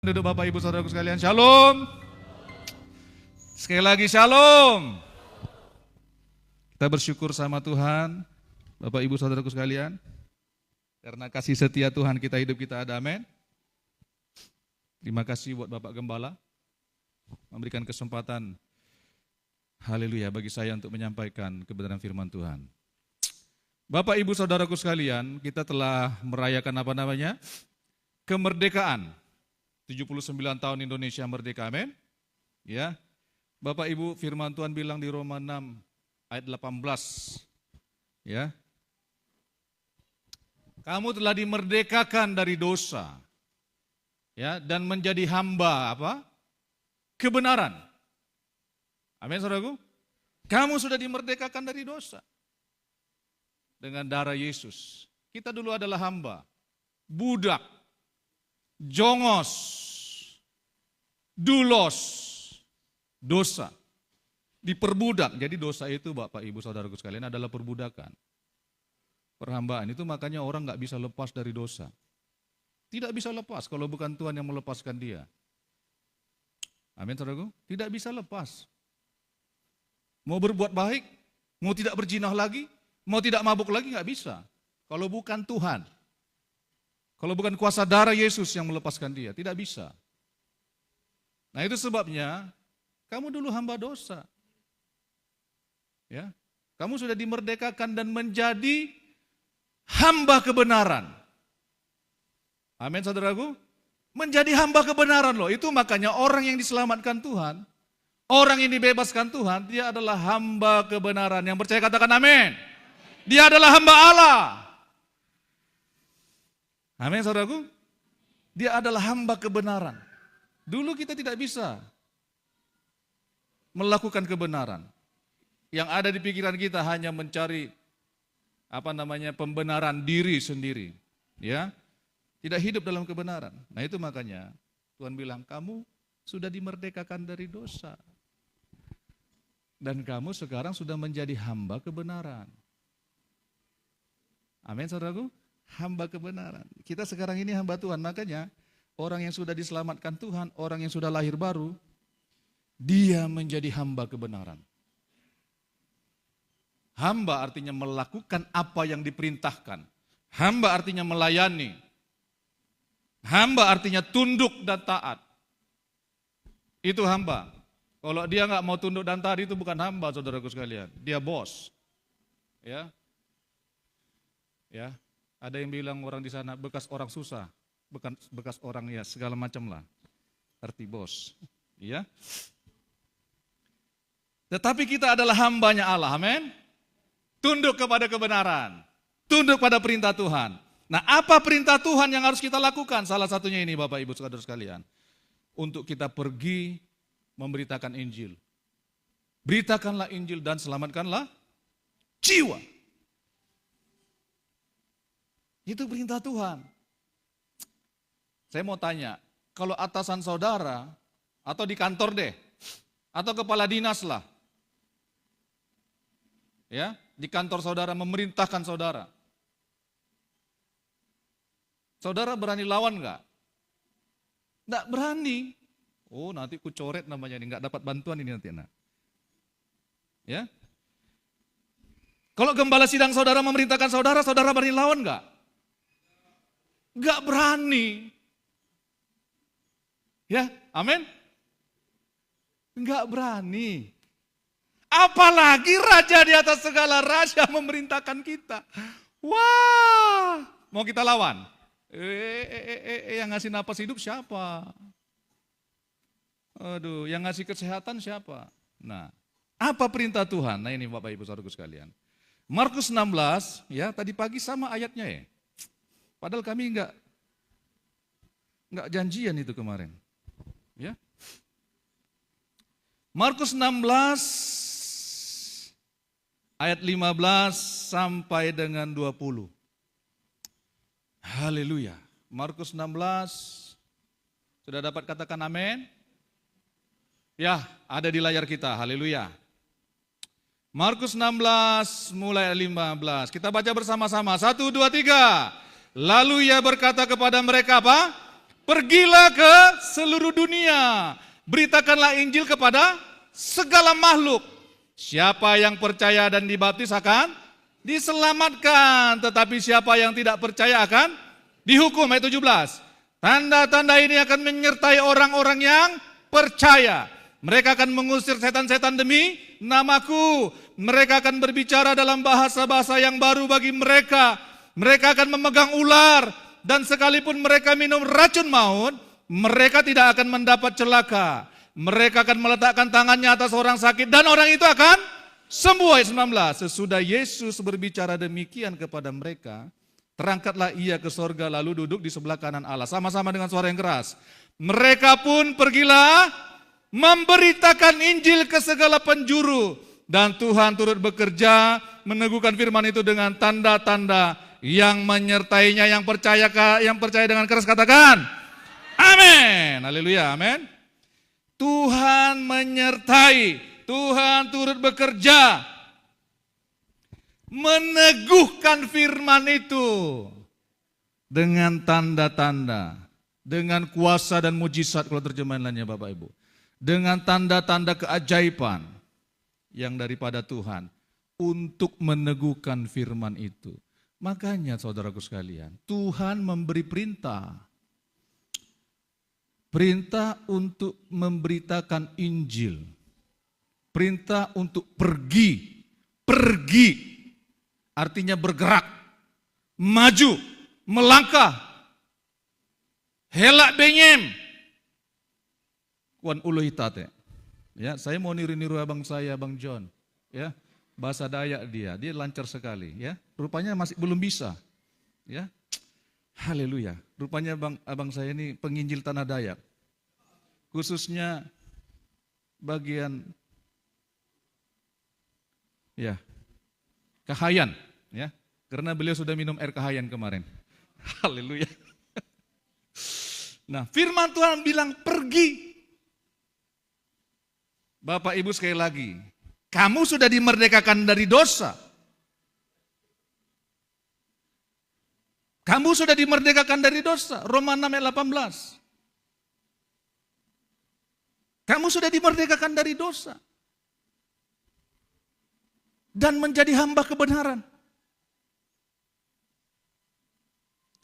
Duduk Bapak Ibu Saudaraku sekalian, Shalom. Sekali lagi Shalom. Kita bersyukur sama Tuhan, Bapak Ibu Saudaraku sekalian, karena kasih setia Tuhan hidup kita ada, amin. Terima kasih buat Bapak Gembala, memberikan kesempatan, haleluya, bagi saya untuk menyampaikan kebenaran firman Tuhan. Bapak Ibu Saudaraku sekalian, kita telah merayakan kemerdekaan. 79 tahun Indonesia merdeka, amin. Ya. Bapak Ibu, firman Tuhan bilang di Roma 6 ayat 18. Ya. Kamu telah dimerdekakan dari dosa. Ya, dan menjadi hamba kebenaran. Amin, saudaraku. Kamu sudah dimerdekakan dari dosa. Dengan darah Yesus. Kita dulu adalah hamba, budak, jongos, dulos, dosa, diperbudak. Jadi dosa itu Bapak Ibu Saudaraku sekalian adalah perbudakan, perhambaan. Itu makanya orang gak bisa lepas dari dosa. Tidak bisa lepas kalau bukan Tuhan yang melepaskan dia. Amin saudaraku, tidak bisa lepas. Mau berbuat baik, mau tidak berzinah lagi, mau tidak mabuk lagi gak bisa. Kalau bukan Tuhan. Kalau bukan kuasa darah Yesus yang melepaskan dia, tidak bisa. Nah itu sebabnya, kamu dulu hamba dosa. Ya, kamu sudah dimerdekakan dan menjadi hamba kebenaran. Amin saudaraku. Menjadi hamba kebenaran loh. Itu makanya orang yang diselamatkan Tuhan, orang yang dibebaskan Tuhan, dia adalah hamba kebenaran. Yang percaya katakan amin. Dia adalah hamba Allah. Amin saudaraku. Dia adalah hamba kebenaran. Dulu kita tidak bisa melakukan kebenaran. Yang ada di pikiran kita hanya mencari pembenaran diri sendiri. Ya. Tidak hidup dalam kebenaran. Nah itu makanya Tuhan bilang kamu sudah dimerdekakan dari dosa. Dan kamu sekarang sudah menjadi hamba kebenaran. Amin saudaraku. Hamba kebenaran. Kita sekarang ini hamba Tuhan, makanya orang yang sudah diselamatkan Tuhan, orang yang sudah lahir baru, dia menjadi hamba kebenaran. Hamba artinya melakukan apa yang diperintahkan. Hamba artinya melayani. Hamba artinya tunduk dan taat. Itu hamba. Kalau dia nggak mau tunduk dan taat itu bukan hamba, saudaraku sekalian. Dia bos. Ya. Ya. Ada yang bilang orang di sana bekas orang susah, bekas orang ya segala macam lah, arti bos, ya. Tetapi kita adalah hambanya Allah, amin. Tunduk kepada kebenaran, tunduk pada perintah Tuhan. Nah, apa perintah Tuhan yang harus kita lakukan? Salah satunya ini, Bapak Ibu Saudara sekalian, untuk kita pergi memberitakan Injil. Beritakanlah Injil dan selamatkanlah jiwa. Itu perintah Tuhan. Saya mau tanya, kalau atasan saudara, atau di kantor deh, atau kepala dinas lah, ya, di kantor saudara memerintahkan saudara, saudara berani lawan nggak? Nggak berani. Oh nanti ku coret namanya ini, nggak dapat bantuan ini nanti. Ya. Kalau gembala sidang saudara memerintahkan saudara, saudara berani lawan nggak? Gak berani. Ya, amin. Gak berani. Apalagi raja di atas segala raja memerintahkan kita. Wah, mau kita lawan? Yang ngasih napas hidup siapa? Aduh, yang ngasih kesehatan siapa? Nah, apa perintah Tuhan? Nah ini Bapak Ibu Saudaraku sekalian. Markus 16, ya tadi pagi sama ayatnya ya. Padahal kami enggak janjian itu kemarin. Ya. Markus 16 ayat 15 sampai dengan 20. Haleluya. Markus 16 sudah dapat katakan amin? Ya, ada di layar kita. Haleluya. Markus 16 mulai 15. Kita baca bersama-sama. 1, 2, 3. Lalu ia berkata kepada mereka apa? Pergilah ke seluruh dunia. Beritakanlah Injil kepada segala makhluk. Siapa yang percaya dan dibaptis akan diselamatkan. Tetapi siapa yang tidak percaya akan dihukum. Ayat 17. Tanda-tanda ini akan menyertai orang-orang yang percaya. Mereka akan mengusir setan-setan demi namaku. Mereka akan berbicara dalam bahasa-bahasa yang baru bagi mereka. Mereka akan memegang ular. Dan sekalipun mereka minum racun maut, mereka tidak akan mendapat celaka. Mereka akan meletakkan tangannya atas orang sakit dan orang itu akan sembuh. Ayat 19. Sesudah Yesus berbicara demikian kepada mereka, terangkatlah ia ke sorga lalu duduk di sebelah kanan Allah. Sama-sama dengan suara yang keras. Mereka pun pergilah memberitakan Injil ke segala penjuru. Dan Tuhan turut bekerja meneguhkan firman itu dengan tanda-tanda yang menyertainya. Yang percaya dengan keras katakan amin. Haleluya, amin. Tuhan menyertai, Tuhan turut bekerja meneguhkan firman itu dengan tanda-tanda, dengan kuasa dan mujizat kalau terjemahan lainnya Bapak Ibu. Dengan tanda-tanda keajaiban yang daripada Tuhan untuk meneguhkan firman itu. Makanya saudaraku sekalian, Tuhan memberi perintah. Perintah untuk memberitakan Injil. Perintah untuk pergi. Pergi artinya bergerak, maju, melangkah. Helak benyem. Kuan ulu hitate. Ya, saya mau niru-niru abang saya, Bang John. Ya, bahasa Dayak dia lancar sekali. Ya, rupanya masih belum bisa. Ya, haleluya. Rupanya abang saya ini penginjil tanah Dayak. Khususnya bagian ya Kahayan, ya, karena beliau sudah minum air Kahayan kemarin. Haleluya. Nah, firman Tuhan bilang pergi. Bapak Ibu sekali lagi, kamu sudah dimerdekakan dari dosa. Kamu sudah dimerdekakan dari dosa. Roma 6 ayat 18. Kamu sudah dimerdekakan dari dosa. Dan menjadi hamba kebenaran.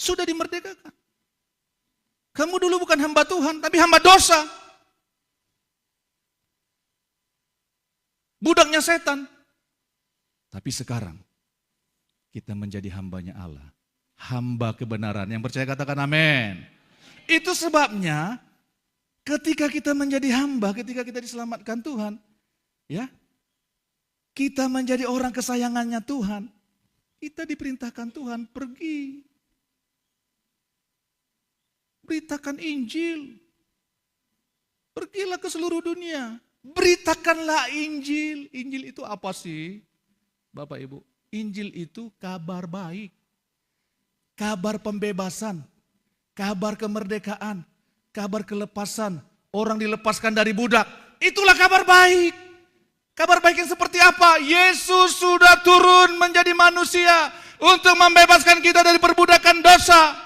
Sudah dimerdekakan. Kamu dulu bukan hamba Tuhan, tapi hamba dosa. Budaknya setan. Tapi sekarang kita menjadi hambanya Allah. Hamba kebenaran. Yang percaya katakan amin. Itu sebabnya ketika kita menjadi hamba, ketika kita diselamatkan Tuhan, ya, kita menjadi orang kesayangannya Tuhan. Kita diperintahkan Tuhan pergi. Beritakan Injil. Pergilah ke seluruh dunia. Beritakanlah Injil. Injil itu apa sih? Bapak Ibu, Injil itu kabar baik. Kabar pembebasan. Kabar kemerdekaan. Kabar kelepasan. Orang dilepaskan dari budak. Itulah kabar baik. Kabar baik yang seperti apa? Yesus sudah turun menjadi manusia untuk membebaskan kita dari perbudakan dosa.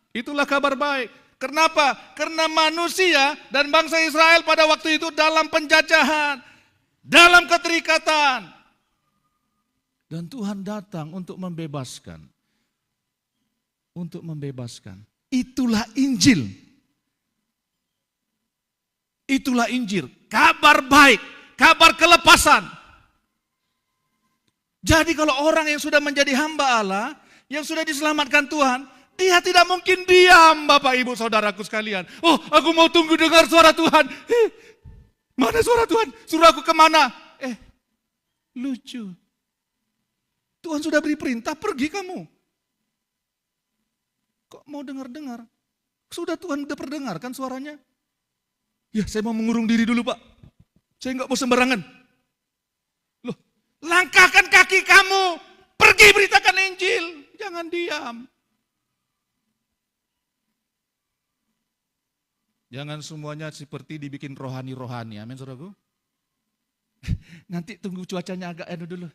Itulah kabar baik. Kenapa? Karena manusia dan bangsa Israel pada waktu itu dalam penjajahan, dalam keterikatan. Dan Tuhan datang untuk membebaskan. Untuk membebaskan. Itulah Injil. Itulah Injil. Kabar baik. Kabar kelepasan. Jadi kalau orang yang sudah menjadi hamba Allah, yang sudah diselamatkan Tuhan, dia tidak mungkin diam, Bapak Ibu Saudaraku sekalian. Oh, aku mau tunggu dengar suara Tuhan. Mana suara Tuhan? Suruh aku kemana? Lucu. Tuhan sudah beri perintah, pergi kamu. Kok mau dengar-dengar? Sudah Tuhan sudah perdengarkan suaranya. Ya, saya mau mengurung diri dulu, Pak. Saya enggak mau sembarangan. Loh, langkahkan kaki kamu. Pergi beritakan Injil. Jangan diam. Jangan semuanya seperti dibikin rohani-rohani. Amin, saudaraku. Nanti tunggu cuacanya agak dulu.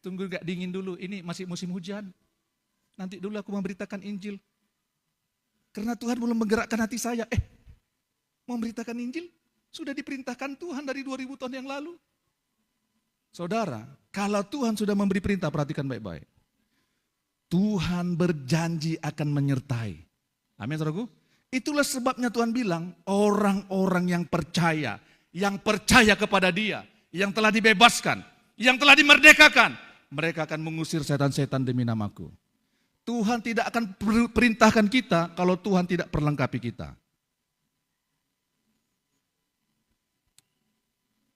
Tunggu agak dingin dulu. Ini masih musim hujan. Nanti dulu aku memberitakan Injil. Karena Tuhan belum menggerakkan hati saya. Memberitakan Injil sudah diperintahkan Tuhan dari 2000 tahun yang lalu. Saudara, kalau Tuhan sudah memberi perintah, perhatikan baik-baik. Tuhan berjanji akan menyertai. Amin, saudaraku. Itulah sebabnya Tuhan bilang, orang-orang yang percaya kepada Dia, yang telah dibebaskan, yang telah dimerdekakan, mereka akan mengusir setan-setan demi namaku. Tuhan tidak akan perintahkan kita kalau Tuhan tidak perlengkapi kita.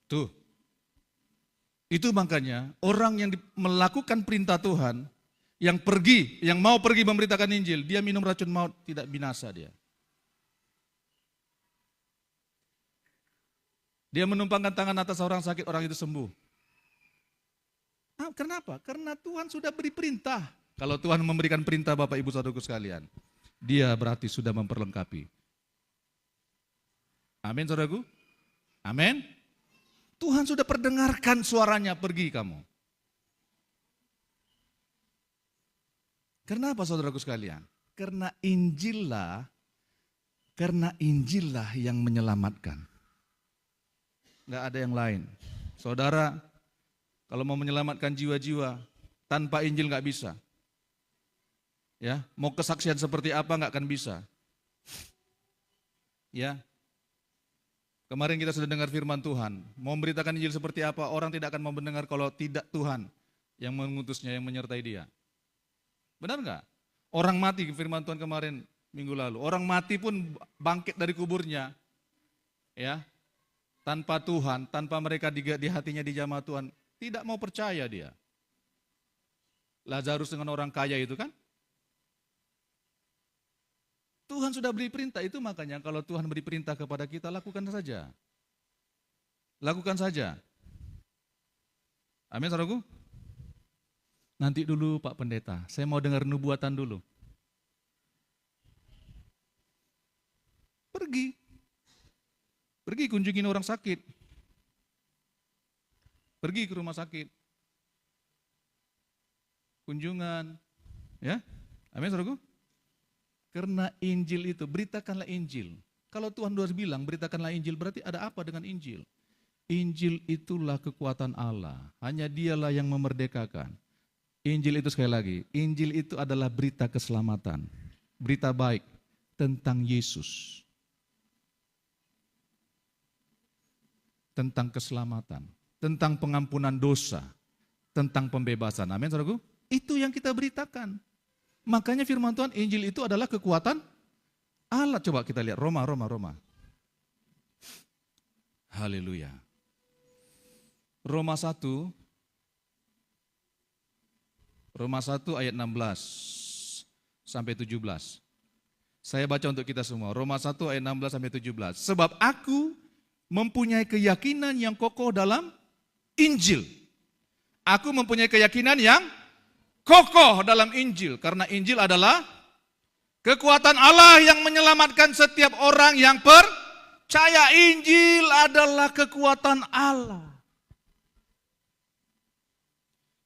Tuh. Itu makanya orang yang melakukan perintah Tuhan, yang mau pergi memberitakan Injil, dia minum racun maut, tidak binasa dia. Dia menumpangkan tangan atas orang sakit, orang itu sembuh. Kenapa? Karena Tuhan sudah beri perintah. Kalau Tuhan memberikan perintah Bapak Ibu Saudaraku sekalian, Dia berarti sudah memperlengkapi. Amin saudaraku? Amin. Tuhan sudah perdengarkan suaranya, pergi kamu. Kenapa saudaraku sekalian? Karena Injillah yang menyelamatkan. Enggak ada yang lain. Saudara, kalau mau menyelamatkan jiwa-jiwa, tanpa Injil enggak bisa. Ya, mau kesaksian seperti apa enggak akan bisa. Ya. Kemarin kita sudah dengar firman Tuhan. Mau memberitakan Injil seperti apa, orang tidak akan mau mendengar kalau tidak Tuhan yang mengutusnya, yang menyertai dia. Benar enggak? Orang mati, firman Tuhan kemarin minggu lalu. Orang mati pun bangkit dari kuburnya. Ya. Tanpa Tuhan, tanpa mereka di hatinya dijamah Tuhan, tidak mau percaya dia. Lazarus dengan orang kaya itu kan? Tuhan sudah beri perintah, itu makanya kalau Tuhan beri perintah kepada kita, lakukan saja. Lakukan saja. Amin, saudaraku? Nanti dulu Pak Pendeta, saya mau dengar nubuatan dulu. Pergi kunjungin orang sakit. Pergi ke rumah sakit. Kunjungan. Ya, amin, saudaraku? Karena Injil itu, beritakanlah Injil. Kalau Tuhan sudah bilang beritakanlah Injil, berarti ada apa dengan Injil? Injil itulah kekuatan Allah. Hanya Dialah yang memerdekakan. Injil itu sekali lagi, Injil itu adalah berita keselamatan. Berita baik tentang Yesus. Tentang keselamatan. Tentang pengampunan dosa. Tentang pembebasan. Amin, saudaraku? Itu yang kita beritakan. Makanya firman Tuhan, Injil itu adalah kekuatan Allah. Coba kita lihat Roma. Haleluya. Roma 1 ayat 16 sampai 17. Saya baca untuk kita semua. Roma 1 ayat 16 sampai 17. Sebab aku mempunyai keyakinan yang kokoh dalam Injil. Aku mempunyai keyakinan yang kokoh dalam Injil, karena Injil adalah kekuatan Allah yang menyelamatkan setiap orang yang percaya. Injil adalah kekuatan Allah.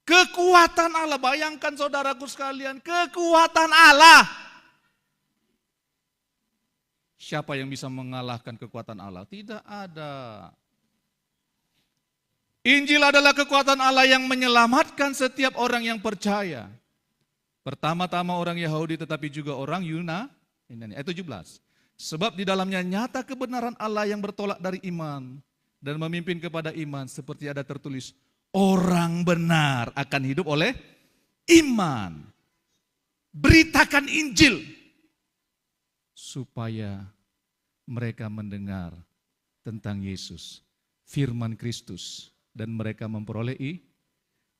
Kekuatan Allah, bayangkan saudaraku sekalian, kekuatan Allah. Siapa yang bisa mengalahkan kekuatan Allah? Tidak ada. Injil adalah kekuatan Allah yang menyelamatkan setiap orang yang percaya. Pertama-tama orang Yahudi tetapi juga orang Yunani. Ayat 17. Sebab di dalamnya nyata kebenaran Allah yang bertolak dari iman dan memimpin kepada iman, seperti ada tertulis, orang benar akan hidup oleh iman. Beritakan Injil supaya mereka mendengar tentang Yesus, firman Kristus, dan mereka memperoleh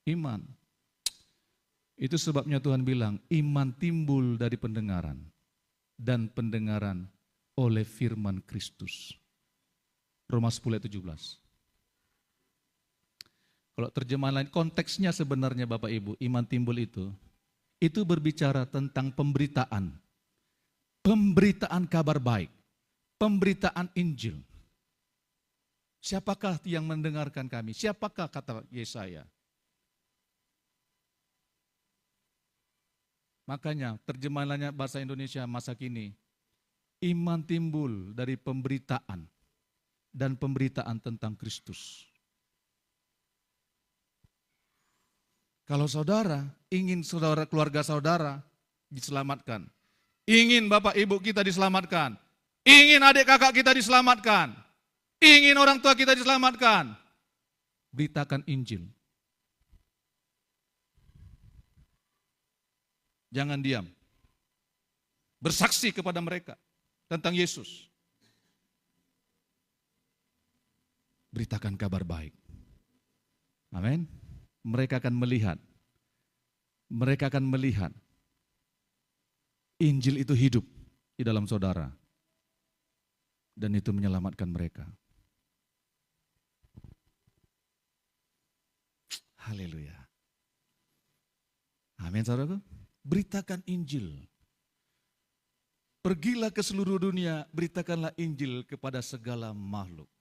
iman. Itu sebabnya Tuhan bilang, iman timbul dari pendengaran, dan pendengaran oleh firman Kristus. Roma 10 ayat 17. Kalau terjemahan lain, konteksnya sebenarnya Bapak Ibu, iman timbul itu berbicara tentang pemberitaan. Pemberitaan kabar baik, pemberitaan Injil. Siapakah yang mendengarkan kami? Siapakah, kata Yesaya? Makanya terjemahannya bahasa Indonesia masa kini, Iman timbul dari pemberitaan dan pemberitaan tentang Kristus. Kalau saudara ingin keluarga saudara diselamatkan, ingin bapak ibu kita diselamatkan, ingin adik kakak kita diselamatkan, ingin orang tua kita diselamatkan, beritakan Injil. Jangan diam. Bersaksi kepada mereka tentang Yesus. Beritakan kabar baik. Amin. Mereka akan melihat. Mereka akan melihat Injil itu hidup di dalam saudara. Dan itu menyelamatkan mereka. Haleluya. Amin, saudaraku. Beritakan Injil. Pergilah ke seluruh dunia, beritakanlah Injil kepada segala makhluk.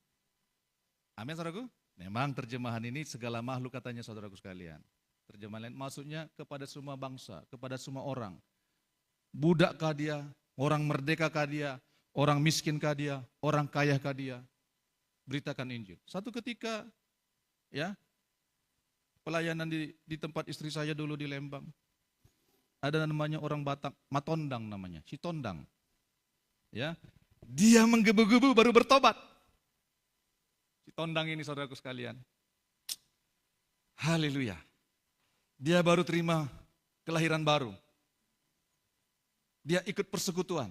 Amin, saudaraku. Memang terjemahan ini segala makhluk katanya saudaraku sekalian. Terjemahan lain maksudnya kepada semua bangsa, kepada semua orang. Budakkah dia, orang merdekakah dia, orang miskinkah dia, orang kayakah dia. Beritakan Injil. Satu ketika ya pelayanan di tempat istri saya dulu di Lembang. Ada namanya orang Batak, Matondang namanya, si Tondang. Ya, dia menggebu-gebu baru bertobat. Si Tondang ini saudaraku sekalian. Haleluya. Dia baru terima kelahiran baru. Dia ikut persekutuan.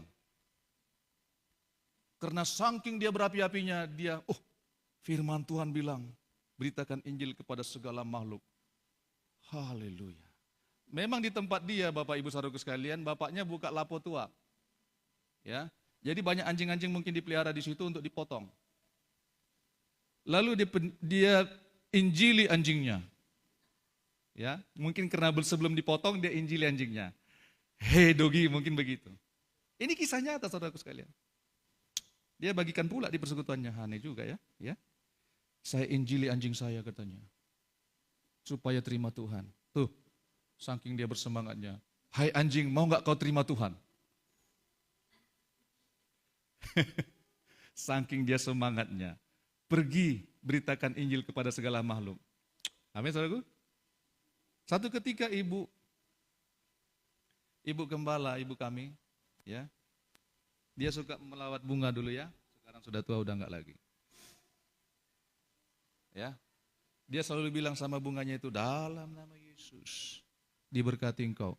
Karena saking dia berapi-apinya, dia, firman Tuhan bilang, beritakan Injil kepada segala makhluk. Haleluya. Memang di tempat dia, Bapak Ibu saudaraku sekalian, bapaknya buka lapo tua. Ya. Jadi banyak anjing-anjing mungkin dipelihara di situ untuk dipotong. Lalu dia injili anjingnya. Ya, mungkin karena sebelum dipotong dia injili anjingnya. Hei dogi, mungkin begitu. Ini kisah nyata saudaraku sekalian. Dia bagikan pula di persekutuannya, aneh juga ya. Ya. Saya injili anjing saya katanya. Supaya terima Tuhan. Tuh, saking dia bersemangatnya. Hai anjing, mau gak kau terima Tuhan? Saking dia semangatnya. Pergi beritakan Injil kepada segala makhluk. Amin saudaraku. Satu ketika ibu gembala, ibu kami, ya, dia suka melawat bunga dulu ya. Sekarang sudah tua, udah enggak lagi. Ya, dia selalu bilang sama bunganya itu, dalam nama Yesus diberkati engkau.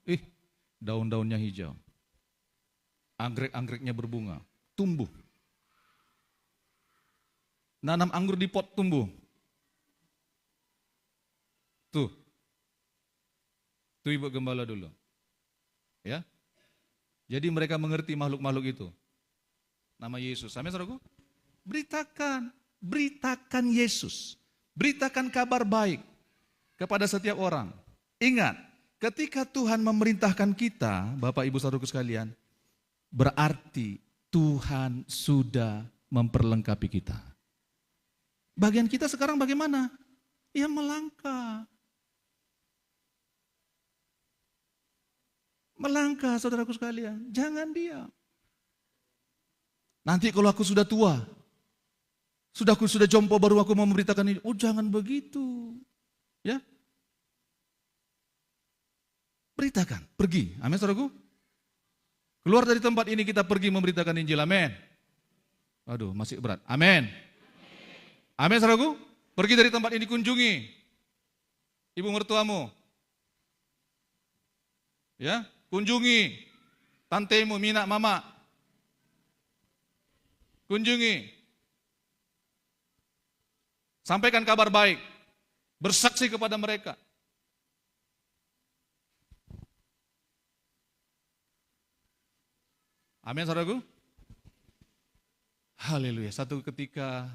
Daun-daunnya hijau. Anggrek-anggreknya berbunga. Tumbuh. Nanam anggur di pot tumbuh. Tuh ibu gembala dulu. Ya. Jadi mereka mengerti makhluk-makhluk itu. Nama Yesus. Amin saudaraku? Beritakan Yesus. Beritakan kabar baik kepada setiap orang. Ingat, ketika Tuhan memerintahkan kita, Bapak Ibu saudaraku sekalian, berarti Tuhan sudah memperlengkapi kita. Bagian kita sekarang bagaimana? Ya melangkah. Melangkah saudaraku sekalian, jangan diam. Nanti kalau aku sudah tua, aku sudah jompo baru aku mau memberitakan ini. Jangan begitu. Ya. Beritakan, pergi. Amin saudaraku. Keluar dari tempat ini kita pergi memberitakan Injil. Amin. Aduh, masih berat. Amin. Amin saudaraku. Pergi dari tempat ini, kunjungi ibu mertuamu. Ya, kunjungi tantemu, mina, mama. Kunjungi. Sampaikan kabar baik. Bersaksi kepada mereka. Amin saudaraku. Haleluya. Satu ketika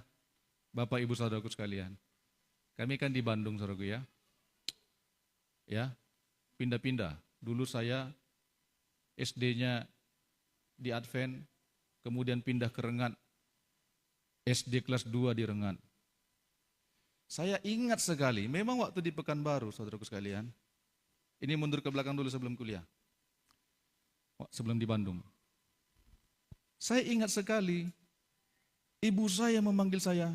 Bapak Ibu saudaraku sekalian, kami kan di Bandung saudaraku ya. Ya, pindah-pindah. Dulu saya SD-nya di Advent, kemudian pindah ke Rengat. SD kelas 2 di Rengat. Saya ingat sekali, memang waktu di Pekanbaru saudaraku sekalian. Ini mundur ke belakang dulu sebelum kuliah. Sebelum di Bandung. Saya ingat sekali, ibu saya memanggil saya,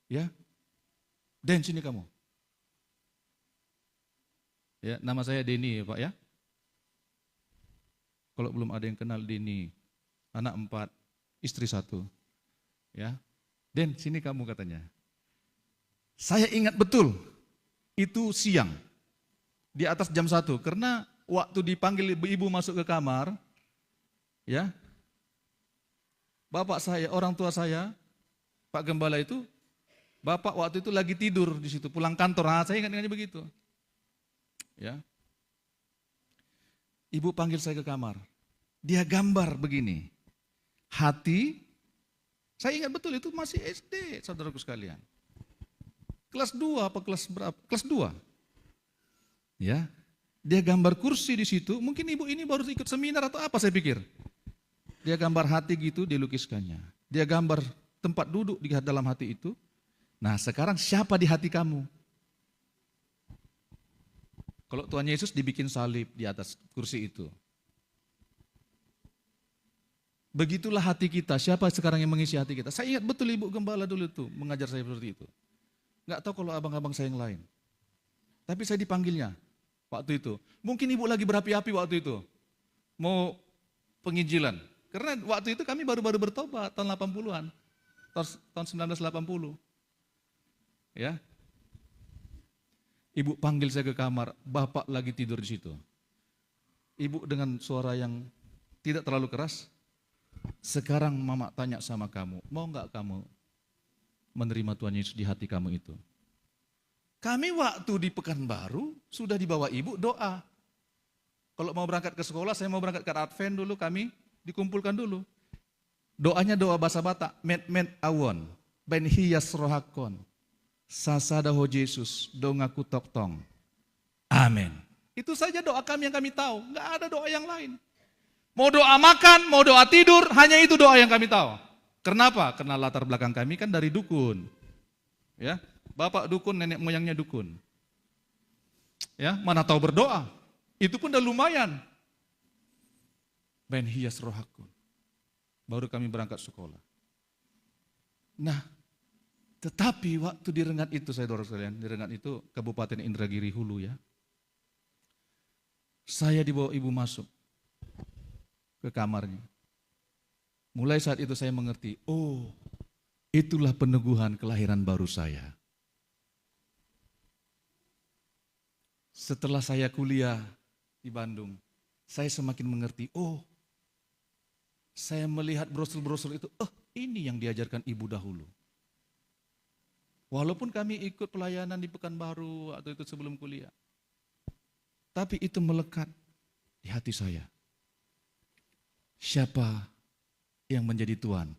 ya, Den sini kamu. Ya, nama saya Denny ya Pak ya. Kalau belum ada yang kenal Denny, anak 4, istri 1. Ya, Den sini kamu katanya. Saya ingat betul, itu siang, di atas jam 1, karena waktu dipanggil ibu masuk ke kamar, ya, bapak saya, orang tua saya, Pak Gembala itu, bapak waktu itu lagi tidur di situ, pulang kantor. Nah, saya ingat-ingatnya begitu. Ya, ibu panggil saya ke kamar. Dia gambar begini. Hati, saya ingat betul itu masih SD, saudaraku sekalian. Kelas 2 apa kelas berapa? Kelas 2. Ya. Dia gambar kursi di situ, mungkin ibu ini baru ikut seminar atau apa saya pikir. Dia gambar hati gitu, dilukiskannya. Dia gambar tempat duduk di dalam hati itu. Nah, sekarang siapa di hati kamu? Kalau Tuhan Yesus dibikin salib di atas kursi itu. Begitulah hati kita, siapa sekarang yang mengisi hati kita. Saya ingat betul Ibu Gembala dulu tuh mengajar saya seperti itu. Enggak tahu kalau abang-abang saya yang lain. Tapi saya dipanggilnya waktu itu. Mungkin Ibu lagi berapi-api waktu itu. Mau penginjilan. Karena waktu itu kami baru-baru bertobat tahun 80-an. Tahun 1980. Ya. Ibu panggil saya ke kamar, bapak lagi tidur di situ. Ibu dengan suara yang tidak terlalu keras, sekarang mama tanya sama kamu, mau nggak kamu menerima Tuhan Yesus di hati kamu itu? Kami waktu di Pekanbaru sudah dibawa ibu doa. Kalau mau berangkat ke sekolah, saya mau berangkat ke Advent dulu, kami dikumpulkan dulu. Doanya doa bahasa Batak, met awon, ben hiyas rohakon. Sasada ho Yesus, dongaku tok tong. Amin. Itu saja doa kami yang kami tahu, nggak ada doa yang lain. Mau doa makan, mau doa tidur, hanya itu doa yang kami tahu. Kenapa? Karena latar belakang kami kan dari dukun. Ya, bapak dukun, nenek moyangnya dukun. Ya, mana tahu berdoa. Itu pun udah lumayan. Ben hias rohakun. Baru kami berangkat sekolah. Nah, tetapi waktu di Rengat itu, saya dorong sekalian, di Rengat itu Kabupaten Indragiri Hulu ya. Saya dibawa ibu masuk ke kamarnya. Mulai saat itu saya mengerti, oh itulah peneguhan kelahiran baru saya. Setelah saya kuliah di Bandung, saya semakin mengerti, oh saya melihat brosur-brosur itu, oh ini yang diajarkan ibu dahulu. Walaupun kami ikut pelayanan di Pekanbaru atau itu sebelum kuliah. Tapi itu melekat di hati saya. Siapa yang menjadi Tuhan?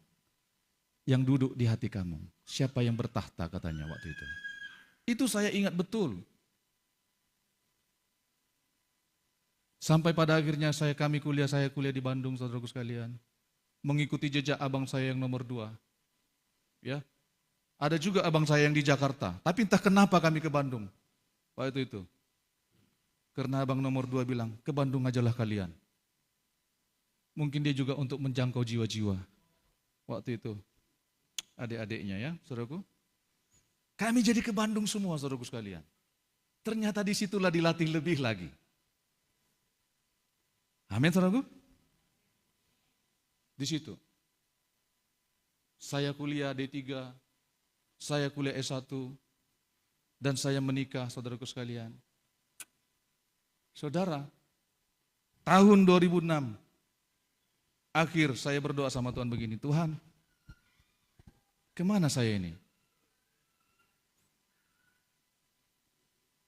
Yang duduk di hati kamu. Siapa yang bertahta katanya waktu itu. Itu saya ingat betul. Sampai pada akhirnya kami kuliah di Bandung, saudaraku sekalian. Mengikuti jejak abang saya yang nomor 2. Ya. Ada juga abang saya yang di Jakarta, tapi entah kenapa kami ke Bandung waktu itu. Karena abang nomor 2 bilang, ke Bandung ajalah kalian. Mungkin dia juga untuk menjangkau jiwa-jiwa waktu itu. Adik-adiknya ya, saudaraku. Kami jadi ke Bandung semua, saudaraku sekalian. Ternyata disitulah dilatih lebih lagi. Amin, saudaraku. Di situ. Saya kuliah D3, saya kuliah S1, dan saya menikah, saudaraku sekalian. Saudara, tahun 2006, akhir saya berdoa sama Tuhan begini, Tuhan, kemana saya ini?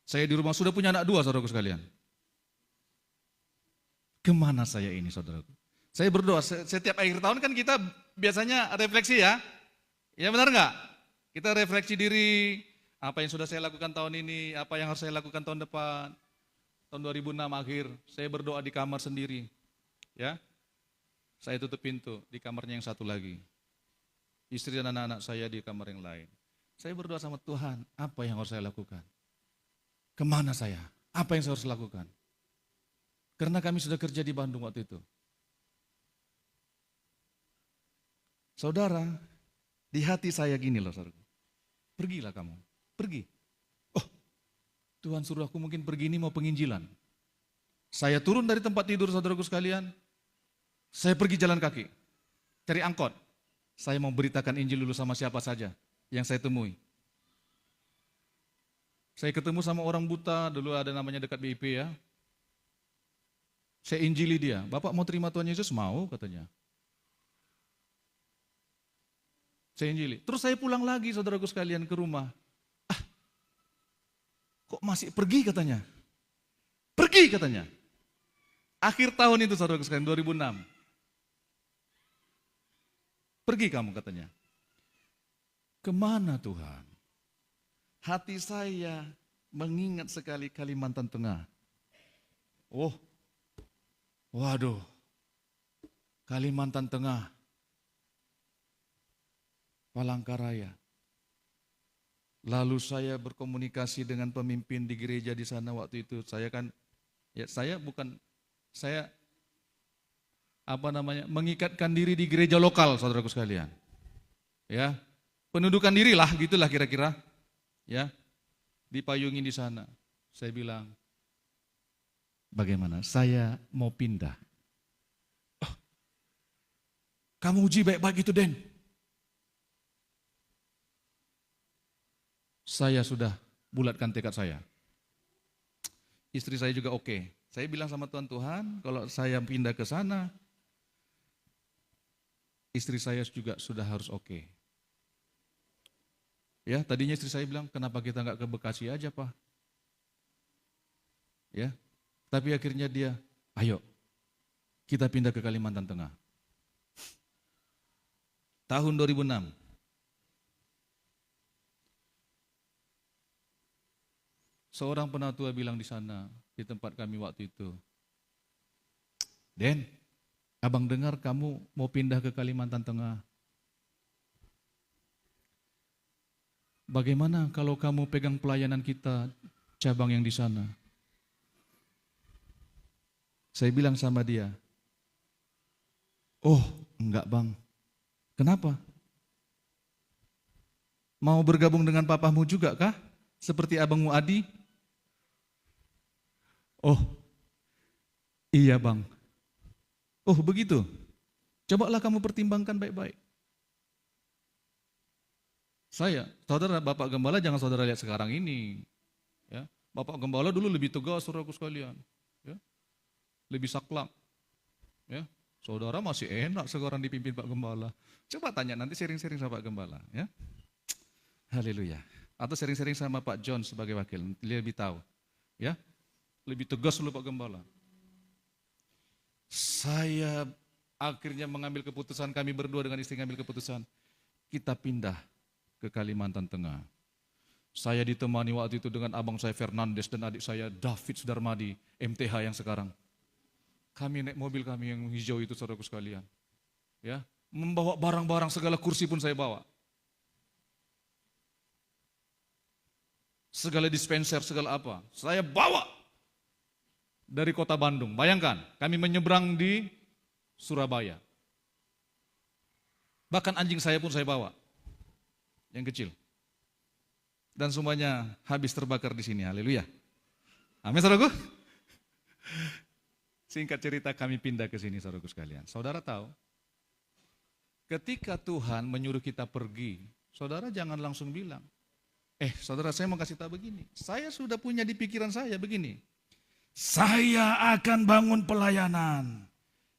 Saya di rumah sudah punya anak 2, saudaraku sekalian. Kemana saya ini, saudaraku? Saya berdoa, setiap akhir tahun kan kita biasanya refleksi ya. Ya benar enggak? Kita refleksi diri, apa yang sudah saya lakukan tahun ini, apa yang harus saya lakukan tahun depan. Tahun 2006 akhir, saya berdoa di kamar sendiri. Ya, saya tutup pintu di kamarnya yang satu lagi. Istri dan anak-anak saya di kamar yang lain. Saya berdoa sama Tuhan, apa yang harus saya lakukan? Kemana saya? Apa yang saya harus lakukan? Karena kami sudah kerja di Bandung waktu itu. Saudara, di hati saya gini loh, saudara. Pergilah kamu, pergi. Oh, Tuhan suruh aku mungkin pergi ini mau penginjilan. Saya turun dari tempat tidur, saudaraku sekalian. Saya pergi jalan kaki, cari angkot. Saya mau beritakan Injil dulu sama siapa saja yang saya temui. Saya ketemu sama orang buta, dulu ada namanya dekat BIP ya. Saya injili dia, Bapak mau terima Tuhan Yesus? Mau katanya. Saya injili. Terus saya pulang lagi saudaraku sekalian ke rumah. Kok masih pergi katanya? Pergi katanya. Akhir tahun itu saudaraku sekalian 2006. Pergi kamu katanya. Kemana Tuhan? Hati saya mengingat sekali Kalimantan Tengah. Oh, waduh, Kalimantan Tengah, Palangkaraya. Lalu saya berkomunikasi dengan pemimpin di gereja di sana waktu itu. Saya mengikatkan diri di gereja lokal, saudaraku sekalian. Ya, pendudukan dirilah, gitulah kira-kira. Ya, dipayungi di sana. Saya bilang, bagaimana? Saya mau pindah. Oh, kamu uji baik-baik itu, Den. Saya sudah bulatkan tekad saya. Istri saya juga oke. Saya bilang sama Tuhan, kalau saya pindah ke sana, istri saya juga sudah harus oke. Ya, tadinya istri saya bilang, kenapa kita nggak ke Bekasi aja, Pak? Ya, tapi akhirnya dia, ayo, kita pindah ke Kalimantan Tengah. Tahun 2006. Seorang penatua bilang di sana, di tempat kami waktu itu, Den, abang dengar kamu mau pindah ke Kalimantan Tengah. Bagaimana kalau kamu pegang pelayanan kita, cabang yang di sana? Saya bilang sama dia, oh enggak bang, kenapa? Mau bergabung dengan papamu juga kah? Seperti abangmu Adi? Oh, iya bang. Oh begitu, cobalah kamu pertimbangkan baik-baik. Saudara Bapak Gembala jangan saudara lihat sekarang ini. Ya, Bapak Gembala dulu lebih tegas, saudaraku sekalian. Ya, lebih saklak. Ya, saudara masih enak sekarang dipimpin Pak Gembala. Coba tanya nanti sering-sering sama Pak Gembala. Ya, haleluya. Atau sering-sering sama Pak John sebagai wakil, dia lebih tahu. Ya, lebih tegas dulu Pak Gembala. Saya akhirnya mengambil keputusan, kami berdua dengan istri mengambil keputusan, kita pindah ke Kalimantan Tengah. Saya ditemani waktu itu dengan abang saya Fernandes dan adik saya David Sudarmadi, MTH yang sekarang. Kami naik mobil kami yang hijau itu, saudaraku sekalian. Ya, membawa barang-barang, segala kursi pun saya bawa. Segala dispenser, segala apa, saya bawa dari kota Bandung. Bayangkan, kami menyeberang di Surabaya. Bahkan anjing saya pun saya bawa. Yang kecil. Dan semuanya habis terbakar di sini. Haleluya. Amin, saudaraku. Singkat cerita kami pindah ke sini, saudaraku sekalian. Saudara tahu, ketika Tuhan menyuruh kita pergi, saudara jangan langsung bilang, saudara saya mau kasih tahu begini. Saya sudah punya di pikiran saya begini. Saya akan bangun pelayanan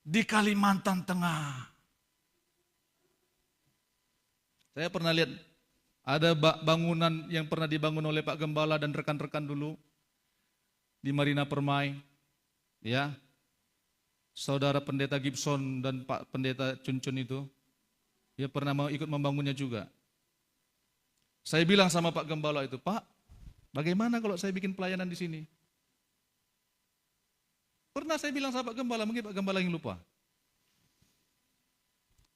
di Kalimantan Tengah. Saya pernah lihat ada bangunan yang pernah dibangun oleh Pak Gembala dan rekan-rekan dulu di Marina Permai. Ya, Saudara Pendeta Gibson dan Pak Pendeta Cuncun itu, dia pernah mau ikut membangunnya juga. Saya bilang sama Pak Gembala itu, Pak, bagaimana kalau saya bikin pelayanan di sini? Pernah saya bilang sama Pak Gembala, mungkin Pak Gembala yang lupa.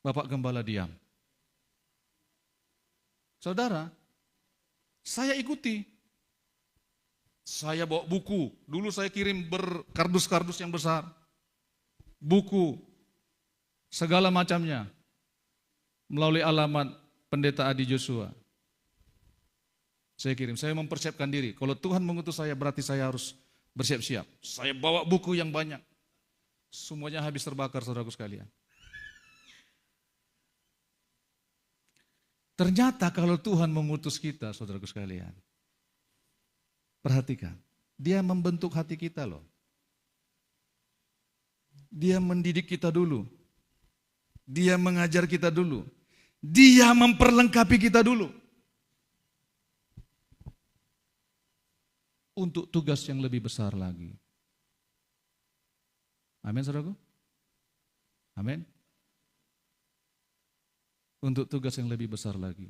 Bapak Gembala diam. Saudara, saya ikuti. Saya bawa buku. Dulu saya kirim berkardus-kardus yang besar. Buku. Segala macamnya. melalui alamat Pendeta Adi Joshua. Saya kirim, saya mempersiapkan diri. Kalau Tuhan mengutus saya berarti saya harus bersiap-siap. Saya bawa buku yang banyak. Semuanya habis terbakar, saudaraku sekalian. Ternyata kalau Tuhan mengutus kita, saudaraku sekalian, perhatikan, Dia membentuk hati kita loh. Dia mendidik kita dulu. Dia mengajar kita dulu. Dia memperlengkapi kita dulu. Untuk tugas yang lebih besar lagi. Amin, saudaraku? Amin. Untuk tugas yang lebih besar lagi.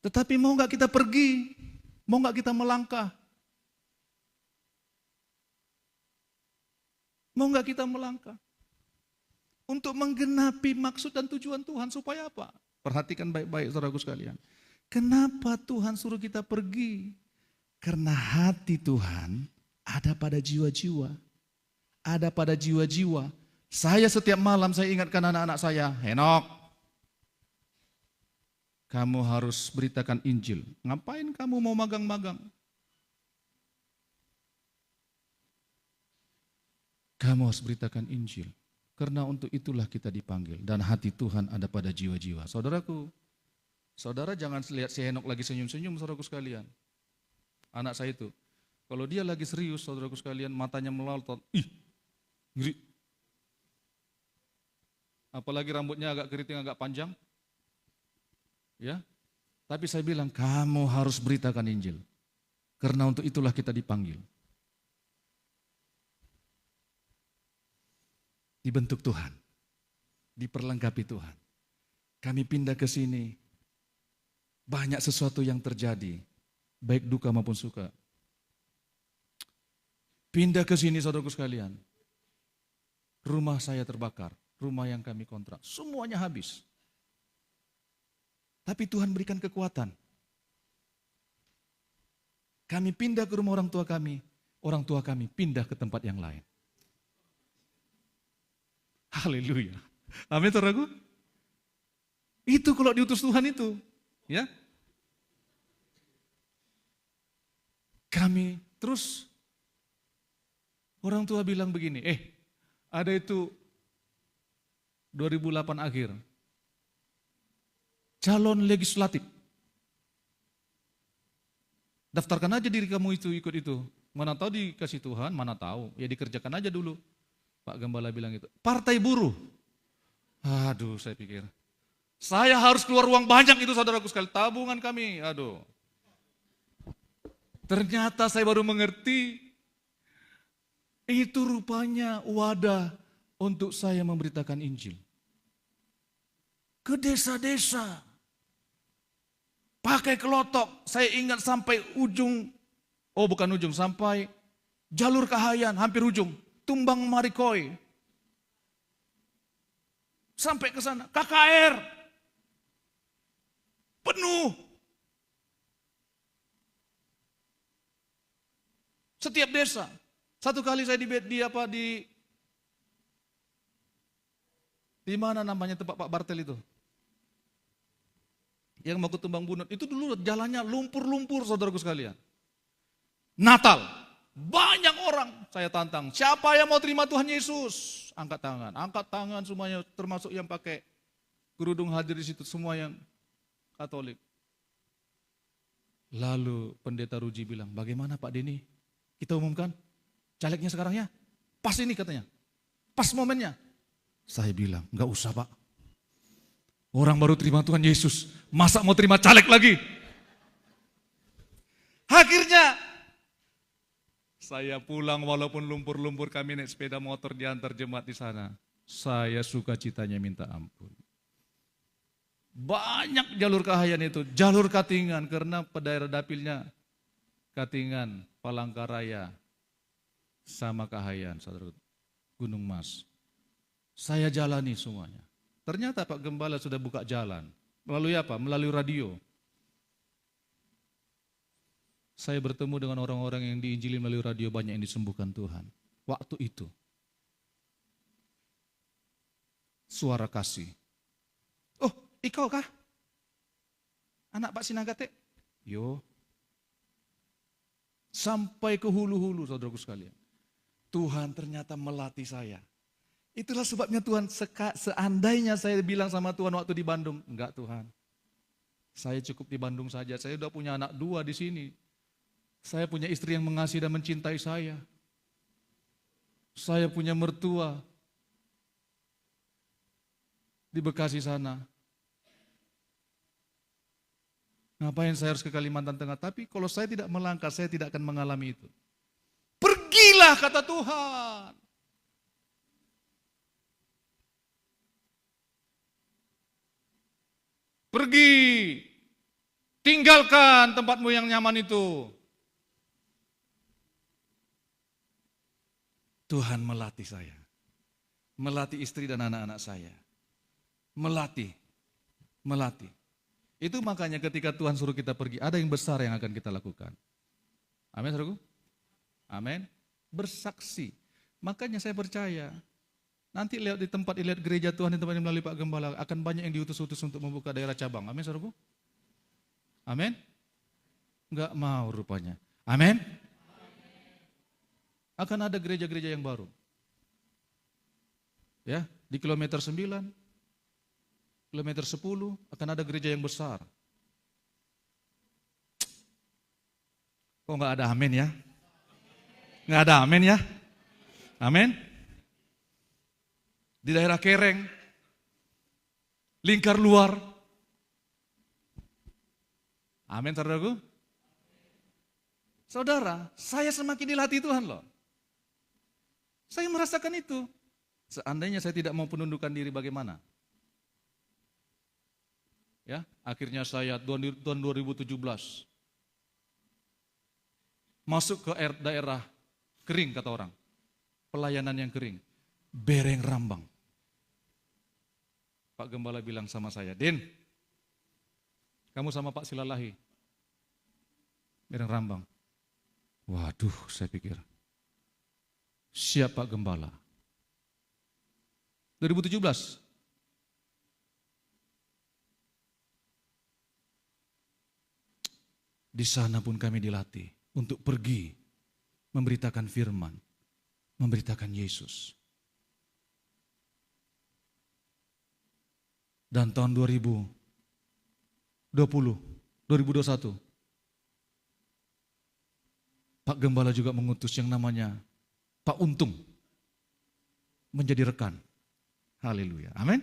Tetapi mau gak kita pergi? Mau gak kita melangkah? Mau gak kita melangkah? Untuk menggenapi maksud dan tujuan Tuhan supaya apa? Perhatikan baik-baik saudaraku sekalian. Kenapa Tuhan suruh kita pergi? Karena hati Tuhan ada pada jiwa-jiwa. Ada pada jiwa-jiwa. Saya setiap malam saya ingatkan anak-anak saya, Henok, kamu harus beritakan Injil. Ngapain kamu mau magang-magang? Kamu harus beritakan Injil. Karena untuk itulah kita dipanggil. Dan hati Tuhan ada pada jiwa-jiwa. Saudaraku, saudara jangan lihat si Henok lagi senyum-senyum, saudaraku sekalian. Anak saya itu, kalau dia lagi serius, saudaraku sekalian, matanya melotot, ngeri. Apalagi rambutnya agak keriting, agak panjang. Ya, tapi saya bilang, kamu harus beritakan Injil. Karena untuk itulah kita dipanggil. Dibentuk Tuhan. Diperlengkapi Tuhan. Kami pindah ke sini. Banyak sesuatu yang terjadi. Baik duka maupun suka. Pindah ke sini saudaraku sekalian. Rumah saya terbakar. Rumah yang kami kontrak. Semuanya habis. Tapi Tuhan berikan kekuatan. Kami pindah ke rumah orang tua kami. Orang tua kami pindah ke tempat yang lain. Haleluya. Amin, saudaraku. Itu kalau diutus Tuhan itu. Ya. Kami terus orang tua bilang begini, ada itu 2008 akhir. Calon legislatif. Daftarkan aja diri kamu itu ikut itu. Mana tahu dikasih Tuhan, mana tahu. Ya dikerjakan aja dulu. Pak Gembala bilang itu. Partai buruh. Aduh, saya pikir. Saya harus keluar uang banyak itu saudaraku sekali. Tabungan kami, aduh. Ternyata saya baru mengerti. Itu rupanya wadah untuk saya memberitakan Injil. Ke desa-desa. Pakai kelotok. Saya ingat sampai ujung. Oh bukan ujung, sampai jalur Kahayan, hampir ujung. Tumbang Marikoi. Sampai ke sana. KKR. Penuh. Setiap desa. Satu kali saya di mana namanya tempat Pak Bartel itu? Yang mau ke Tumbang Bunut. Itu dulu jalannya lumpur-lumpur saudaraku sekalian. Natal. Banyak orang saya tantang. Siapa yang mau terima Tuhan Yesus? Angkat tangan. Angkat tangan semuanya termasuk yang pakai kerudung hadir di situ. Semua yang Katolik. Lalu pendeta Ruji bilang, bagaimana Pak Denny? Kita umumkan calegnya sekarang ya? Pas ini katanya. Pas momennya. Saya bilang, enggak usah Pak. Orang baru terima Tuhan Yesus. Masa mau terima caleg lagi? Akhirnya saya pulang walaupun lumpur-lumpur, kami naik sepeda motor diantar jemaat di sana. Saya sukacitanya minta ampun. Banyak jalur Kahayan itu, jalur Katingan karena daerah dapilnya Katingan, Palangkaraya, sama Kahayan, saudara Gunung Mas. Saya jalani semuanya. Ternyata Pak Gembala sudah buka jalan. Melalui apa? Melalui radio. Saya bertemu dengan orang-orang yang diinjili melalui radio, banyak yang disembuhkan Tuhan. Waktu itu. Suara kasih. Ikau kah? Anak Pak Sinagate? Yo. Sampai ke hulu-hulu saudaraku sekalian. Tuhan ternyata melatih saya. Itulah sebabnya Tuhan, seandainya saya bilang sama Tuhan waktu di Bandung, enggak Tuhan, saya cukup di Bandung saja, saya udah punya anak 2 di sini. Saya punya istri yang mengasihi dan mencintai saya. Saya punya mertua di Bekasi sana. Ngapain saya harus ke Kalimantan Tengah? Tapi kalau saya tidak melangkah, saya tidak akan mengalami itu. Pergilah kata Tuhan. Pergi. Tinggalkan tempatmu yang nyaman itu. Tuhan melatih saya. Melatih istri dan anak-anak saya. Melatih. Itu makanya ketika Tuhan suruh kita pergi, ada yang besar yang akan kita lakukan. Amin, saudaraku? Amin. Bersaksi. Makanya saya percaya, nanti lihat di tempat, lihat gereja Tuhan di tempat ini melalui Pak Gembala, akan banyak yang diutus-utus untuk membuka daerah cabang. Amin, saudaraku? Amin? Enggak mau rupanya. Amin? Akan ada gereja-gereja yang baru. Ya, di kilometer 9, kilometer 10 akan ada gereja yang besar. Kok enggak ada amin ya? Enggak ada amin ya? Amin? Di daerah Kereng, Lingkar Luar. Amin, saudaraku? Saudara, saya semakin dilatih Tuhan loh. Saya merasakan itu. Seandainya saya tidak mau penundukan diri bagaimana? Ya, akhirnya saya tahun 2017 masuk ke daerah kering kata orang. Pelayanan yang kering. Bereng Rambang. Pak Gembala bilang sama saya, "Din, kamu sama Pak Silalahi. Bereng Rambang." Waduh, saya pikir. Siap Pak Gembala. 2017. Di sana pun kami dilatih untuk pergi memberitakan firman, memberitakan Yesus. Dan tahun 2021, Pak Gembala juga mengutus yang namanya Pak Untung menjadi rekan. Haleluya. Amin.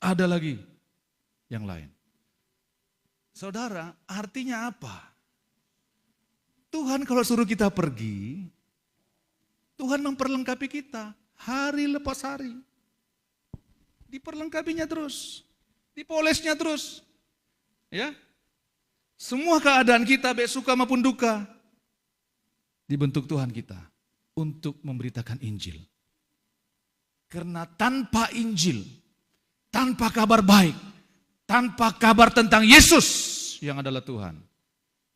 Ada lagi yang lain. Saudara, artinya apa? Tuhan kalau suruh kita pergi, Tuhan memperlengkapi kita hari lepas hari. Diperlengkapinya terus, dipolesnya terus. Ya. Semua keadaan kita baik suka maupun duka dibentuk Tuhan kita untuk memberitakan Injil. Karena tanpa Injil, tanpa kabar baik, tanpa kabar tentang Yesus yang adalah Tuhan,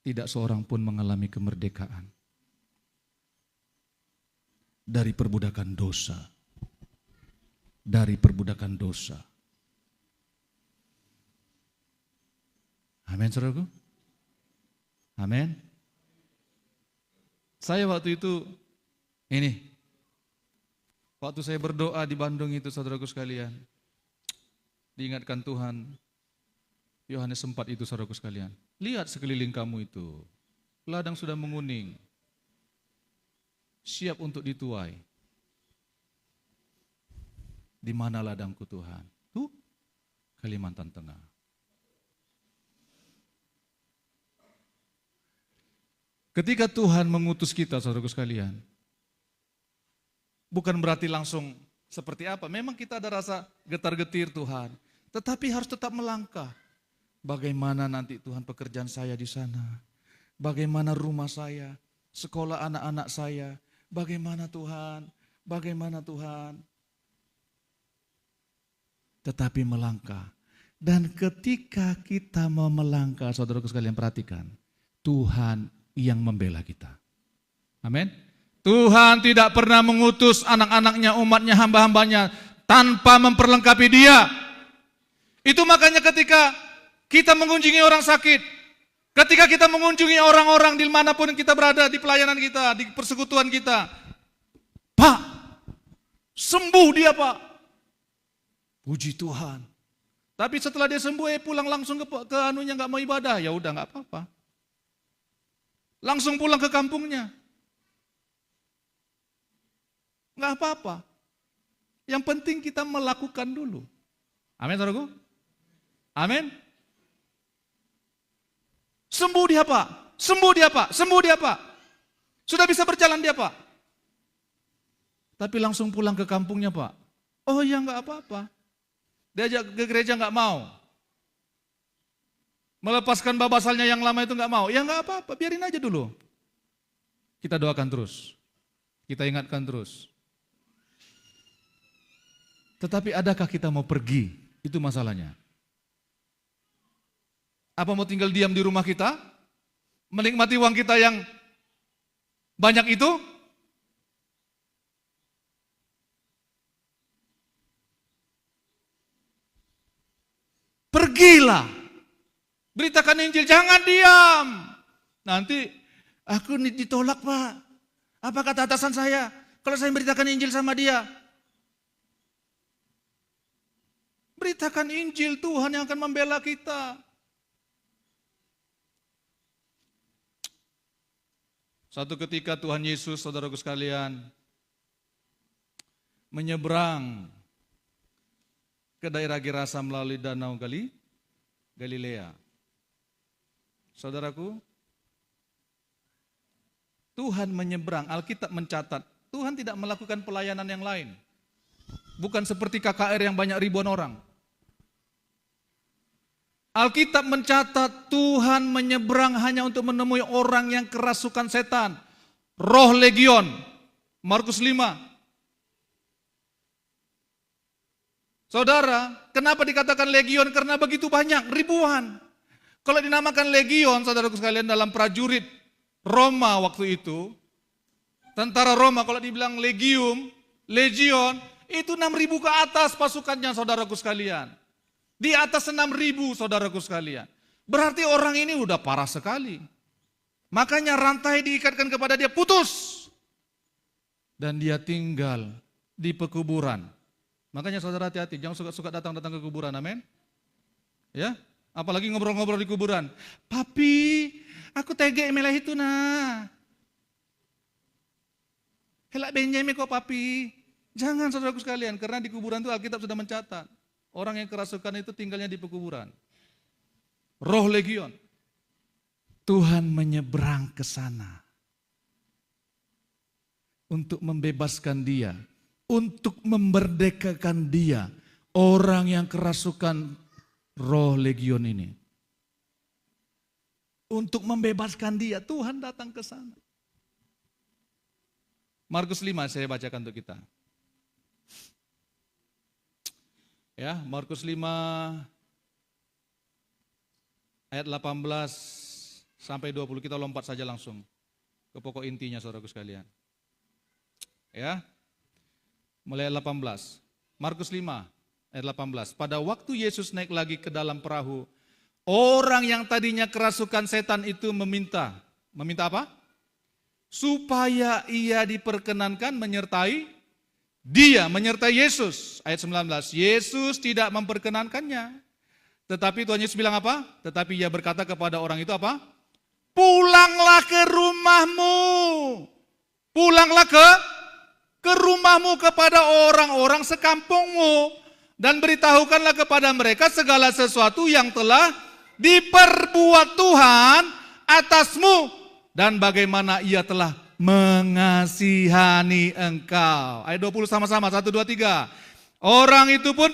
tidak seorang pun mengalami kemerdekaan dari perbudakan dosa. Dari perbudakan dosa. Amin, saudaraku? Amin. Saya waktu itu, waktu saya berdoa di Bandung itu, saudaraku sekalian, diingatkan Tuhan, Yohanes 4 itu, saudaraku sekalian. Lihat sekeliling kamu itu, ladang sudah menguning, siap untuk dituai. Di mana ladangku Tuhan? Tuh, Kalimantan Tengah. Ketika Tuhan mengutus kita, saudaraku sekalian, bukan berarti langsung seperti apa. Memang kita ada rasa getar-getir Tuhan, tetapi harus tetap melangkah. Bagaimana nanti Tuhan pekerjaan saya di sana? Bagaimana rumah saya? Sekolah anak-anak saya? Bagaimana Tuhan? Bagaimana Tuhan? Tetapi melangkah. Dan ketika kita mau melangkah, saudaraku sekalian perhatikan, Tuhan yang membela kita. Amin. Tuhan tidak pernah mengutus anak-anaknya, umatnya, hamba-hambanya tanpa memperlengkapi dia. Itu makanya ketika kita mengunjungi orang sakit, ketika kita mengunjungi orang-orang dimanapun kita berada, di pelayanan kita, di persekutuan kita, Pak, sembuh dia Pak. Puji Tuhan. Tapi setelah dia sembuh, pulang langsung ke anunya, nggak mau ibadah, ya udah nggak apa-apa. Langsung pulang ke kampungnya. Nggak apa-apa. Yang penting kita melakukan dulu. Amin, saudaraku? Amin. Sembuh dia Pak, sembuh dia Pak, sembuh dia Pak. Sudah bisa berjalan dia Pak. Tapi langsung pulang ke kampungnya Pak. Oh ya nggak apa-apa. Diajak ke gereja nggak mau. Melepaskan babasalnya yang lama itu nggak mau. Ya nggak apa-apa, biarin aja dulu. Kita doakan terus. Kita ingatkan terus. Tetapi adakah kita mau pergi? Itu masalahnya. Apa mau tinggal diam di rumah kita? Menikmati uang kita yang banyak itu? Pergilah. Beritakan Injil, jangan diam. Nanti aku ditolak Pak. Apa kata atasan saya? Kalau saya beritakan Injil sama dia. Beritakan Injil, Tuhan yang akan membela kita. Satu ketika Tuhan Yesus, saudaraku sekalian, menyeberang ke daerah Gerasa melalui danau Galilea. Saudaraku, Tuhan menyeberang, Alkitab mencatat, Tuhan tidak melakukan pelayanan yang lain. Bukan seperti KKR yang banyak ribuan orang. Alkitab mencatat Tuhan menyeberang hanya untuk menemui orang yang kerasukan setan. Roh legion, Markus 5. Saudara, kenapa dikatakan legion? Karena begitu banyak, ribuan. Kalau dinamakan legion, saudaraku sekalian, dalam prajurit Roma waktu itu, tentara Roma kalau dibilang legion, itu 6.000 ke atas pasukannya, saudaraku sekalian. Di atas 6.000, saudaraku sekalian. Berarti orang ini udah parah sekali. Makanya rantai diikatkan kepada dia, putus. Dan dia tinggal di pekuburan. Makanya saudara hati-hati, jangan suka-suka datang-datang ke kuburan, amin. Ya, apalagi ngobrol-ngobrol di kuburan. Papi, aku tege melah itu nah. Helak Benjamin kok papi. Jangan saudaraku sekalian, karena di kuburan itu Alkitab sudah mencatat. Orang yang kerasukan itu tinggalnya di pekuburan. Roh legion. Tuhan menyeberang ke sana. Untuk membebaskan dia. Untuk memerdekakan dia, orang yang kerasukan roh legion ini. Untuk membebaskan dia, Tuhan datang ke sana. Markus 5 saya bacakan untuk kita. Ya, Markus 5 ayat 18 sampai 20, kita lompat saja langsung ke pokok intinya saudaraku sekalian. Ya. Mulai ayat 18. Markus 5 ayat 18. Pada waktu Yesus naik lagi ke dalam perahu, orang yang tadinya kerasukan setan itu meminta apa? Supaya ia diperkenankan menyertai Yesus. Ayat 19. Yesus tidak memperkenankannya. Tetapi Tuhan Yesus bilang apa? Tetapi ia berkata kepada orang itu apa? Pulanglah ke rumahmu. Pulanglah ke rumahmu kepada orang-orang sekampungmu dan beritahukanlah kepada mereka segala sesuatu yang telah diperbuat Tuhan atasmu dan bagaimana ia telah mengasihani engkau. Ayat 20 sama-sama, 1, 2, 3. Orang itu pun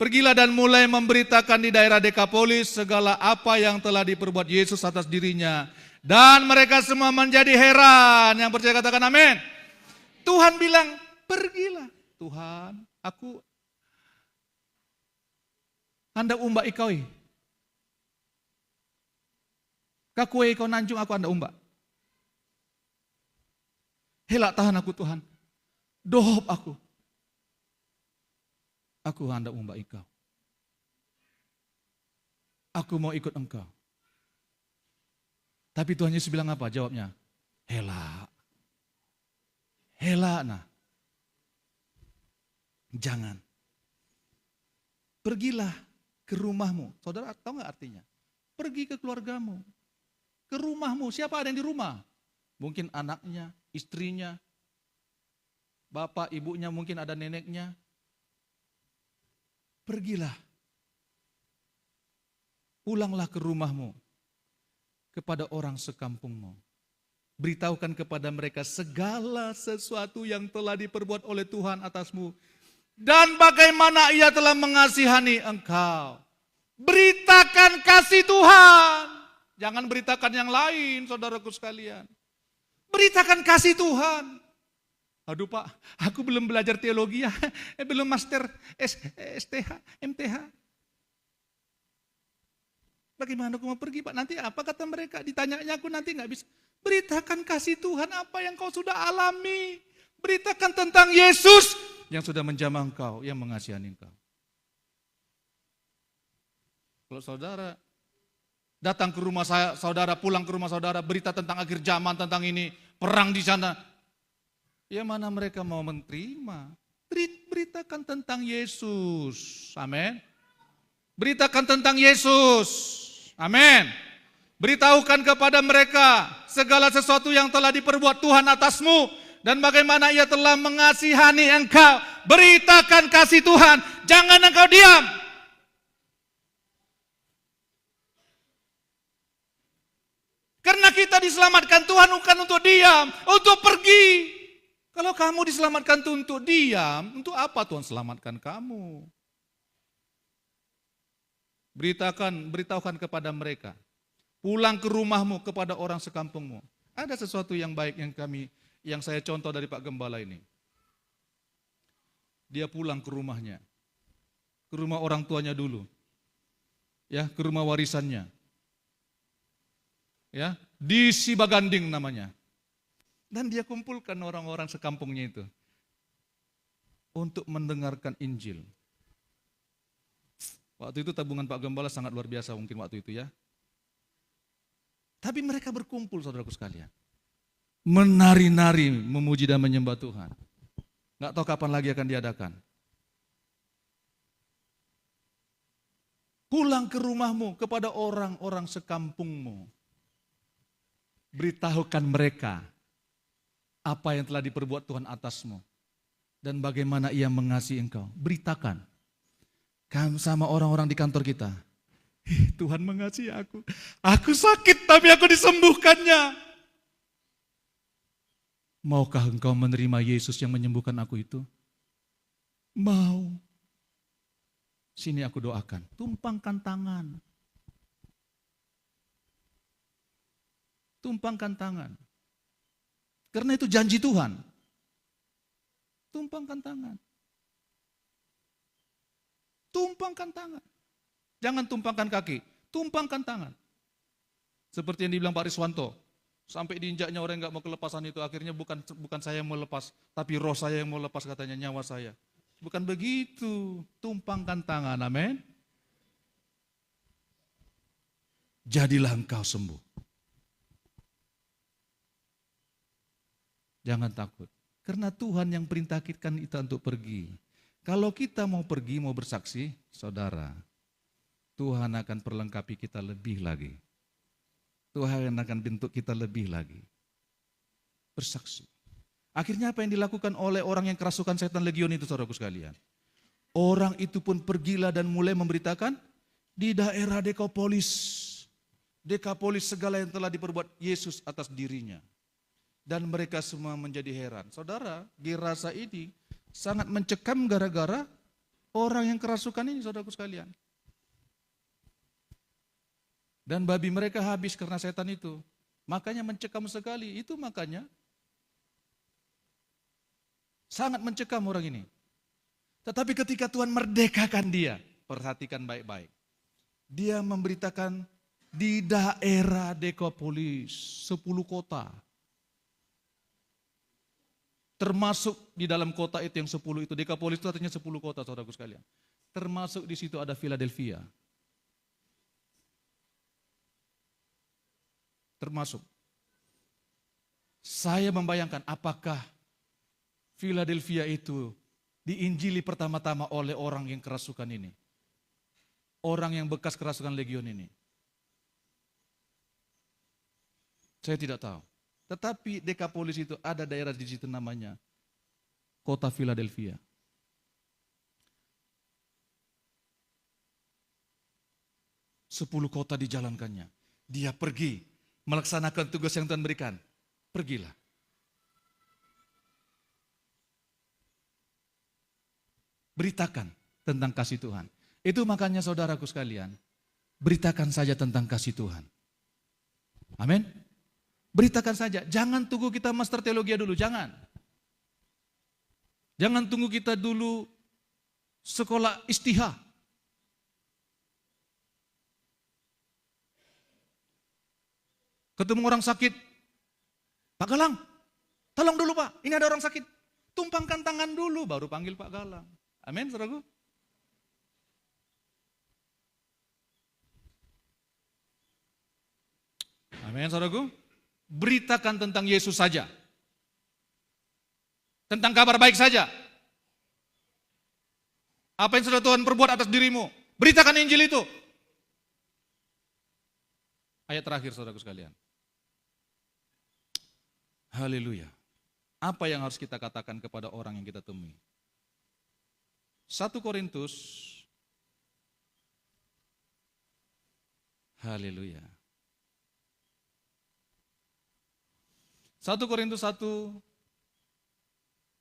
pergilah dan mulai memberitakan di daerah Dekapolis segala apa yang telah diperbuat Yesus atas dirinya. Dan mereka semua menjadi heran. Yang percaya katakan amin. Tuhan bilang, pergilah. Tuhan, aku hendak umbak ikau. Kakue ikau nanjung, aku hendak umbak. Helak tahan aku Tuhan. Dohop aku. Aku hendak umbak ikau. Aku mau ikut engkau. Tapi Tuhan Yesus bilang apa? Jawabnya, hela. Hela, nah. Jangan. Pergilah ke rumahmu. Saudara tahu nggak artinya? Pergi ke keluargamu. Ke rumahmu. Siapa ada yang di rumah? Mungkin anaknya, istrinya, bapak, ibunya, mungkin ada neneknya. Pergilah. Pulanglah ke rumahmu. Kepada orang sekampungmu. Beritahukan kepada mereka segala sesuatu yang telah diperbuat oleh Tuhan atasmu. Dan bagaimana ia telah mengasihani engkau. Beritakan kasih Tuhan. Jangan beritakan yang lain, saudaraku sekalian. Beritakan kasih Tuhan. Aduh Pak, aku belum belajar teologi ya. Belum master STH, MTH. Bagaimana aku mau pergi Pak? Nanti apa kata mereka? Ditanyanya aku nanti nggak bisa. Beritakan kasih Tuhan apa yang kau sudah alami. Beritakan tentang Yesus yang sudah menjamah engkau, yang mengasihani engkau. Kalau saudara datang ke rumah saudara, pulang ke rumah saudara, berita tentang akhir zaman, tentang ini, perang di sana. Ya mana mereka mau menerima. Beritakan tentang Yesus. Amin. Beritakan tentang Yesus. Amin. Beritahukan kepada mereka segala sesuatu yang telah diperbuat Tuhan atasmu dan bagaimana ia telah mengasihani engkau. Beritakan kasih Tuhan. Jangan engkau diam. Karena kita diselamatkan Tuhan bukan untuk diam, untuk pergi. Kalau kamu diselamatkan untuk diam, untuk apa Tuhan selamatkan kamu? Beritahukan kepada mereka. Pulang ke rumahmu kepada orang sekampungmu. Ada sesuatu yang baik yang saya contoh dari Pak Gembala ini. Dia pulang ke rumahnya. Ke rumah orang tuanya dulu. Ya, ke rumah warisannya. Ya, di Sibaganding namanya. Dan dia kumpulkan orang-orang sekampungnya itu untuk mendengarkan Injil. Waktu itu tabungan Pak Gembala sangat luar biasa mungkin waktu itu ya. Tapi mereka berkumpul saudaraku sekalian. Menari-nari, memuji dan menyembah Tuhan. Nggak tahu kapan lagi akan diadakan. Pulang ke rumahmu kepada orang-orang sekampungmu. Beritahukan mereka apa yang telah diperbuat Tuhan atasmu. Dan bagaimana ia mengasihi engkau. Beritakan. Kamu sama orang-orang di kantor kita. Tuhan mengasihi aku. Aku sakit tapi aku disembuhkannya. Maukah engkau menerima Yesus yang menyembuhkan aku itu? Mau. Sini aku doakan. Tumpangkan tangan. Tumpangkan tangan. Karena itu janji Tuhan. Tumpangkan tangan. Tumpangkan tangan. Jangan tumpangkan kaki, tumpangkan tangan. Seperti yang dibilang Pak Riswanto, sampai diinjaknya orang yang gak mau kelepasan itu, akhirnya bukan saya yang mau lepas, tapi roh saya yang mau lepas katanya, nyawa saya. Bukan begitu, tumpangkan tangan, amin. Jadilah engkau sembuh. Jangan takut, karena Tuhan yang perintahkan kita untuk pergi. Kalau kita mau pergi, mau bersaksi, saudara, Tuhan akan perlengkapi kita lebih lagi. Tuhan akan bentuk kita lebih lagi. Bersaksi. Akhirnya apa yang dilakukan oleh orang yang kerasukan setan legion itu saudaraku sekalian? Orang itu pun pergilah dan mulai memberitakan di daerah Dekapolis. Dekapolis segala yang telah diperbuat Yesus atas dirinya. Dan mereka semua menjadi heran. Saudara, Gerasa ini sangat mencekam gara-gara orang yang kerasukan ini saudaraku sekalian. Dan babi mereka habis karena setan itu. Makanya mencekam sekali. Itu makanya sangat mencekam orang ini. Tetapi ketika Tuhan merdekakan dia, perhatikan baik-baik. Dia memberitakan di daerah Dekapolis, 10 kota. Termasuk di dalam kota itu yang 10 itu. Dekapolis itu artinya 10 kota saudaraku sekalian. Termasuk di situ ada Philadelphia. termasuk. Saya membayangkan apakah Philadelphia itu diinjili pertama-tama oleh orang yang kerasukan ini. Orang yang bekas kerasukan legion ini. Saya tidak tahu. Tetapi Dekapolis itu ada daerah di situ namanya kota Philadelphia. Sepuluh kota dijalankannya. Dia pergi melaksanakan tugas yang Tuhan berikan. Pergilah. Beritakan tentang kasih Tuhan. Itu makanya saudaraku sekalian, beritakan saja tentang kasih Tuhan. Amin. Beritakan saja, jangan tunggu kita master teologi dulu, jangan. Jangan tunggu kita dulu sekolah istihah. Ketemu orang sakit, Pak Galang, tolong dulu Pak, ini ada orang sakit. Tumpangkan tangan dulu, baru panggil Pak Galang. Amin, saudaraku. Amin, saudaraku. Beritakan tentang Yesus saja. Tentang kabar baik saja. Apa yang sudah Tuhan perbuat atas dirimu. Beritakan Injil itu. Ayat terakhir saudaraku sekalian. Haleluya. Apa yang harus kita katakan kepada orang yang kita temui? 1 Korintus. Haleluya. 1 Korintus 1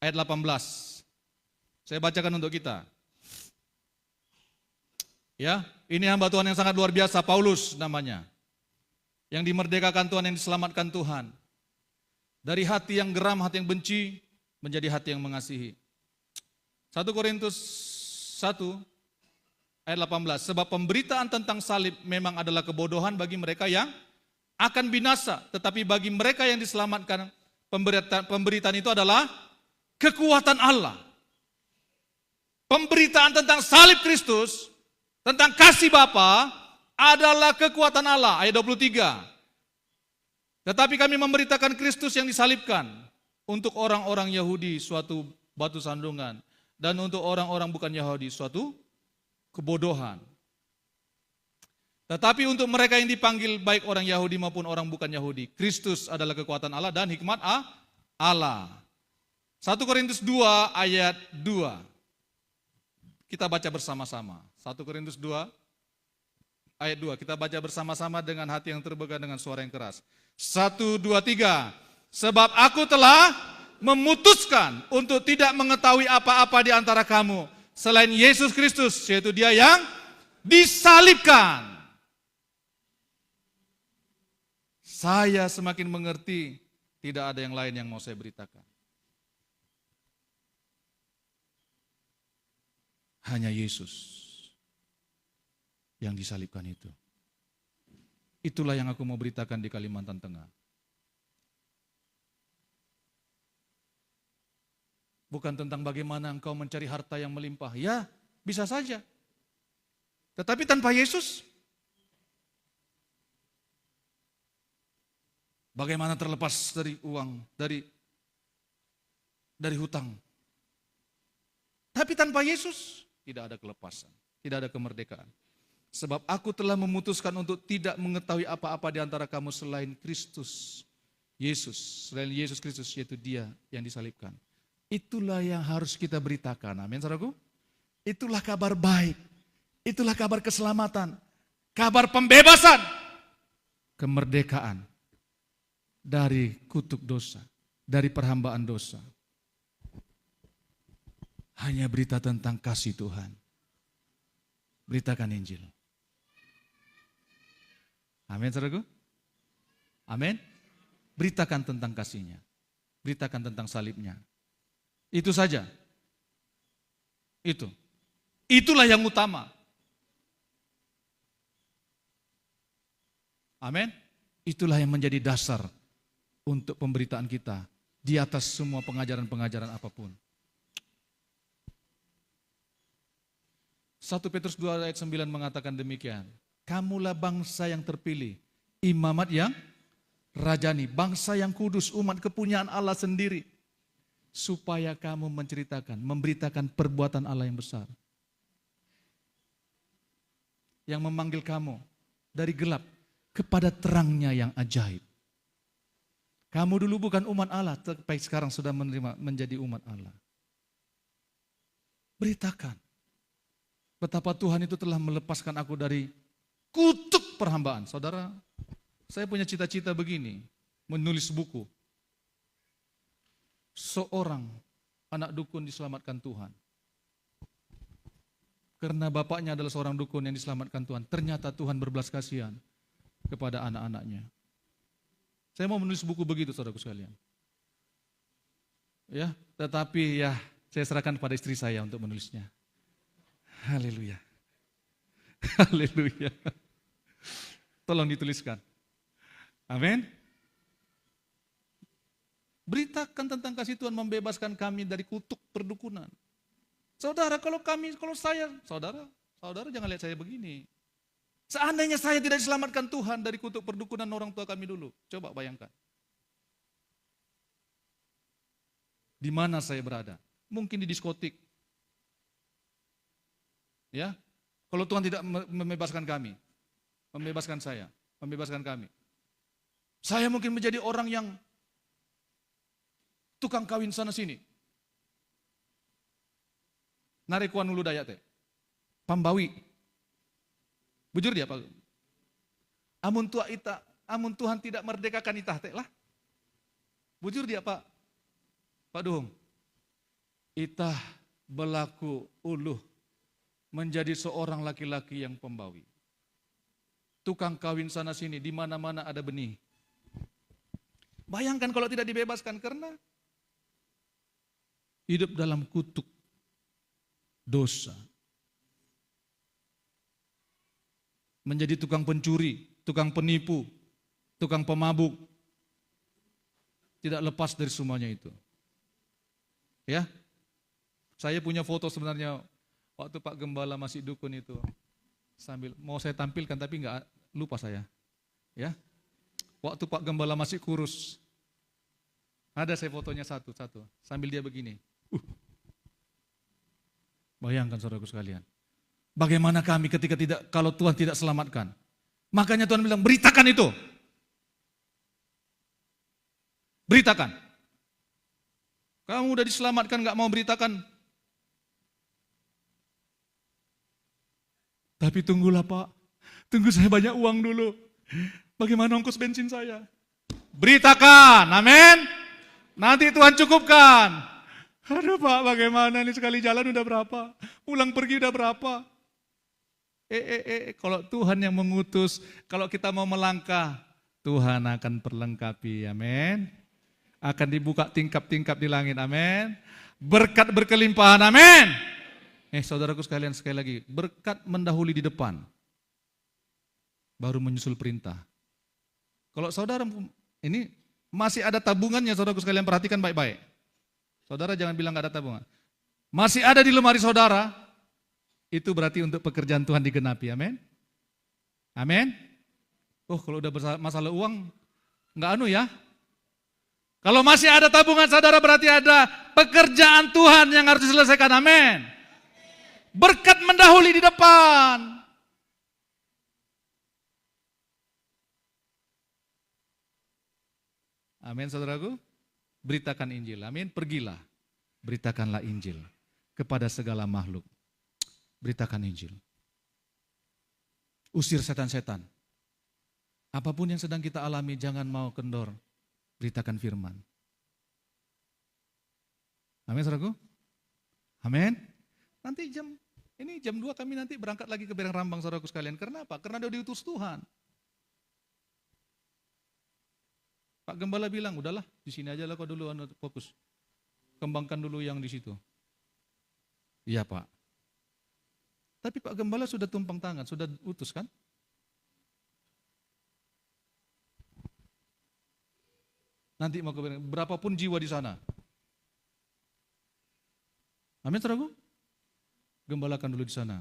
ayat 18. Saya bacakan untuk kita. Ya, ini hamba Tuhan yang sangat luar biasa, Paulus namanya. Yang dimerdekakan Tuhan, yang diselamatkan Tuhan. Dari hati yang geram, hati yang benci, menjadi hati yang mengasihi. 1 Korintus 1 ayat 18. Sebab pemberitaan tentang salib memang adalah kebodohan bagi mereka yang akan binasa. Tetapi bagi mereka yang diselamatkan, pemberitaan itu adalah kekuatan Allah. Pemberitaan tentang salib Kristus, tentang kasih Bapa adalah kekuatan Allah. Ayat 23. Tetapi kami memberitakan Kristus yang disalibkan. Untuk orang-orang Yahudi suatu batu sandungan. Dan untuk orang-orang bukan Yahudi suatu kebodohan. Tetapi untuk mereka yang dipanggil baik orang Yahudi maupun orang bukan Yahudi, Kristus adalah kekuatan Allah dan hikmat Allah. 1 Korintus 2 ayat 2. Kita baca bersama-sama. 1 Korintus 2 ayat 2. Kita baca bersama-sama dengan hati yang terbuka dengan suara yang keras. 1, 2, 3. Sebab aku telah memutuskan untuk tidak mengetahui apa-apa di antara kamu selain Yesus Kristus, yaitu Dia yang disalibkan. Saya semakin mengerti, tidak ada yang lain yang mau saya beritakan. Hanya Yesus yang disalibkan itu. Itulah yang aku mau beritakan di Kalimantan Tengah. Bukan tentang bagaimana engkau mencari harta yang melimpah. Ya, bisa saja. Tetapi tanpa Yesus, bagaimana terlepas dari uang, dari hutang. Tapi tanpa Yesus, tidak ada kelepasan, tidak ada kemerdekaan. Sebab aku telah memutuskan untuk tidak mengetahui apa-apa di antara kamu selain Kristus. Yesus, selain Yesus Kristus, yaitu Dia yang disalibkan. Itulah yang harus kita beritakan. Amin, saudaraku. Itulah kabar baik. Itulah kabar keselamatan. Kabar pembebasan. Kemerdekaan. Dari kutuk dosa. Dari perhambaan dosa. Hanya berita tentang kasih Tuhan. Beritakan Injil. Amin, saudaraku. Amin. Beritakan tentang kasih-Nya. Beritakan tentang salibnya. Itu saja. Itulah yang utama. Amin. Itulah yang menjadi dasar untuk pemberitaan kita di atas semua pengajaran-pengajaran apapun. 1 Petrus 2 ayat 9 mengatakan demikian. Kamulah bangsa yang terpilih, imamat yang rajani, bangsa yang kudus, umat kepunyaan Allah sendiri. Supaya kamu menceritakan, memberitakan perbuatan Allah yang besar. Yang memanggil kamu dari gelap kepada terangnya yang ajaib. Kamu dulu bukan umat Allah, tapi sekarang sudah menerima menjadi umat Allah. Beritakan betapa Tuhan itu telah melepaskan aku dari kutuk perhambaan. Saudara, saya punya cita-cita begini, menulis buku. Seorang anak dukun diselamatkan Tuhan. Karena bapaknya adalah seorang dukun yang diselamatkan Tuhan. Ternyata Tuhan berbelas kasihan kepada anak-anaknya. Saya mau menulis buku begitu, saudaraku sekalian. Ya, tetapi ya saya serahkan pada istri saya untuk menulisnya. Haleluya. Haleluya. Tolong dituliskan. Amin. Beritakan tentang kasih Tuhan membebaskan kami dari kutuk perdukunan. Saudara, kalau saya, saudara jangan lihat saya begini. Seandainya saya tidak diselamatkan Tuhan dari kutuk perdukunan orang tua kami dulu. Coba bayangkan. Di mana saya berada? Mungkin di diskotik. Ya, kalau Tuhan tidak membebaskan kami, membebaskan saya, membebaskan kami. Saya mungkin menjadi orang yang tukang kawin sana sini. Narekuan ulu daya teh. Pambawi. Bujur dia Pak. Amun Tuhan tidak merdekakan itah teh lah. Bujur dia Pak. Pak Duhung. Itah berlaku uluh menjadi seorang laki-laki yang pembawi. Tukang kawin sana sini, di mana-mana ada benih. Bayangkan kalau tidak dibebaskan karena hidup dalam kutuk dosa. Menjadi tukang pencuri, tukang penipu, tukang pemabuk. Tidak lepas dari semuanya itu. Ya. Saya punya foto sebenarnya waktu Pak Gembala masih dukun itu. Sambil mau saya tampilkan tapi enggak lupa saya. Ya. Waktu Pak Gembala masih kurus. Ada saya fotonya satu-satu sambil dia begini. Bayangkan saudaraku sekalian. Bagaimana kami ketika kalau Tuhan tidak selamatkan. Makanya Tuhan bilang beritakan itu. Beritakan. Kamu udah diselamatkan gak mau beritakan. Tapi tunggulah Pak. Tunggu saya banyak uang dulu. Bagaimana ongkos bensin saya? Beritakan. Amin. Nanti Tuhan cukupkan. Aduh Pak, bagaimana nih sekali jalan udah berapa? Pulang pergi udah berapa? Kalau Tuhan yang mengutus, kalau kita mau melangkah, Tuhan akan perlengkapi, amin. Akan dibuka tingkap-tingkap di langit, amin. Berkat berkelimpahan, amin. Saudaraku sekalian, sekali lagi, berkat mendahului di depan, baru menyusul perintah. Kalau saudara, ini masih ada tabungannya, saudaraku sekalian, perhatikan baik-baik. Saudara jangan bilang gak ada tabungan. Masih ada di lemari saudara, itu berarti untuk pekerjaan Tuhan digenapi, amin. Amin. Kalau udah masalah uang, gak ya. Kalau masih ada tabungan saudara berarti ada pekerjaan Tuhan yang harus diselesaikan, amin. Berkat mendahului di depan. Amin saudaraku. Beritakan Injil, amin. Pergilah, beritakanlah Injil kepada segala makhluk. Beritakan Injil. Usir setan-setan. Apapun yang sedang kita alami, jangan mau kendor. Beritakan firman. Amin, saudaraku. Amin. Nanti jam 2 kami nanti berangkat lagi ke Berang Rambang, saudaraku sekalian. Karena apa? Karena udah diutus Tuhan. Pak Gembala bilang, udahlah di sini aja lah kau dulu fokus. Kembangkan dulu yang di situ. Iya Pak. Tapi Pak Gembala sudah tumpang tangan, sudah utus kan? Nanti mau ke berapapun jiwa di sana. Amin saudaraku? Gembalakan dulu di sana.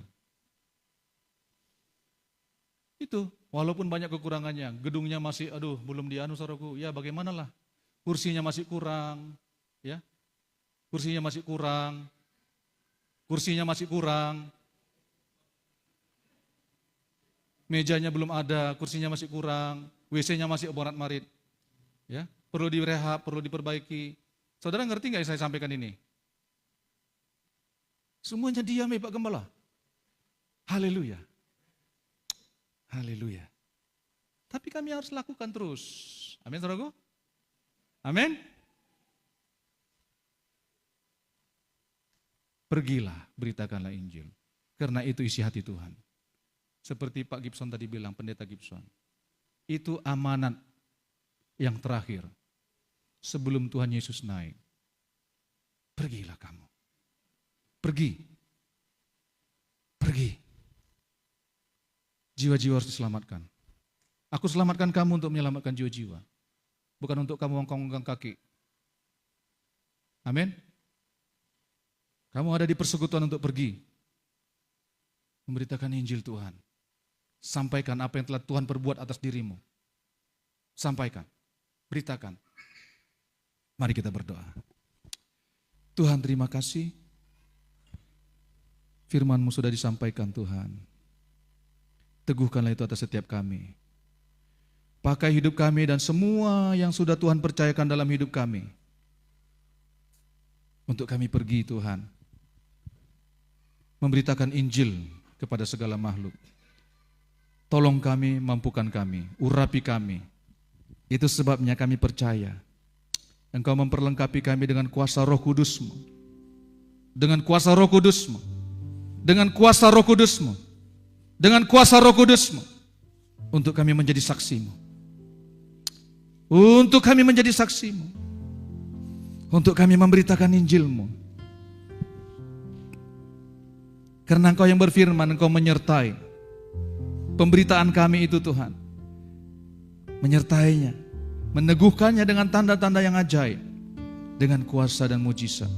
Itu, walaupun banyak kekurangannya, gedungnya masih, belum dianu saudaraku, ya bagaimanalah, kursinya masih kurang, ya, kursinya masih kurang, mejanya belum ada, kursinya masih kurang, WC-nya masih oborat-marit, ya, perlu direhab, perlu diperbaiki. Saudara ngerti nggak yang saya sampaikan ini? Semuanya diam ya Pak Gembala. Haleluya. Haleluya. Tapi kami harus lakukan terus. Amin, saudaraku? Amin. Pergilah, beritakanlah Injil. Karena itu isi hati Tuhan. Seperti Pak Gibson tadi bilang, Pendeta Gibson. Itu amanat yang terakhir. Sebelum Tuhan Yesus naik. Pergilah kamu. Pergi. Jiwa-jiwa harus diselamatkan. Aku selamatkan kamu untuk menyelamatkan jiwa-jiwa. Bukan untuk kamu ongkang-ongkang kaki. Amin. Kamu ada di persekutuan untuk pergi. Memberitakan Injil Tuhan. Sampaikan apa yang telah Tuhan perbuat atas dirimu. Sampaikan. Beritakan. Mari kita berdoa. Tuhan, terima kasih. Firman-Mu sudah disampaikan Tuhan. Teguhkanlah itu atas setiap kami. Pakai hidup kami dan semua yang sudah Tuhan percayakan dalam hidup kami. Untuk kami pergi Tuhan. Memberitakan Injil kepada segala makhluk. Tolong kami, mampukan kami, urapi kami. Itu sebabnya kami percaya. Engkau memperlengkapi kami dengan kuasa Roh Kudus-Mu. Dengan kuasa Roh Kudus-Mu. Dengan kuasa Roh Kudus-Mu. Dengan kuasa Roh Kudus-Mu. Untuk kami menjadi saksi-Mu. Untuk kami menjadi saksi-Mu. Untuk kami memberitakan Injil-Mu. Karena Engkau yang berfirman, Engkau menyertai pemberitaan kami itu Tuhan. Menyertainya. Meneguhkannya dengan tanda-tanda yang ajaib. Dengan kuasa dan mujizat.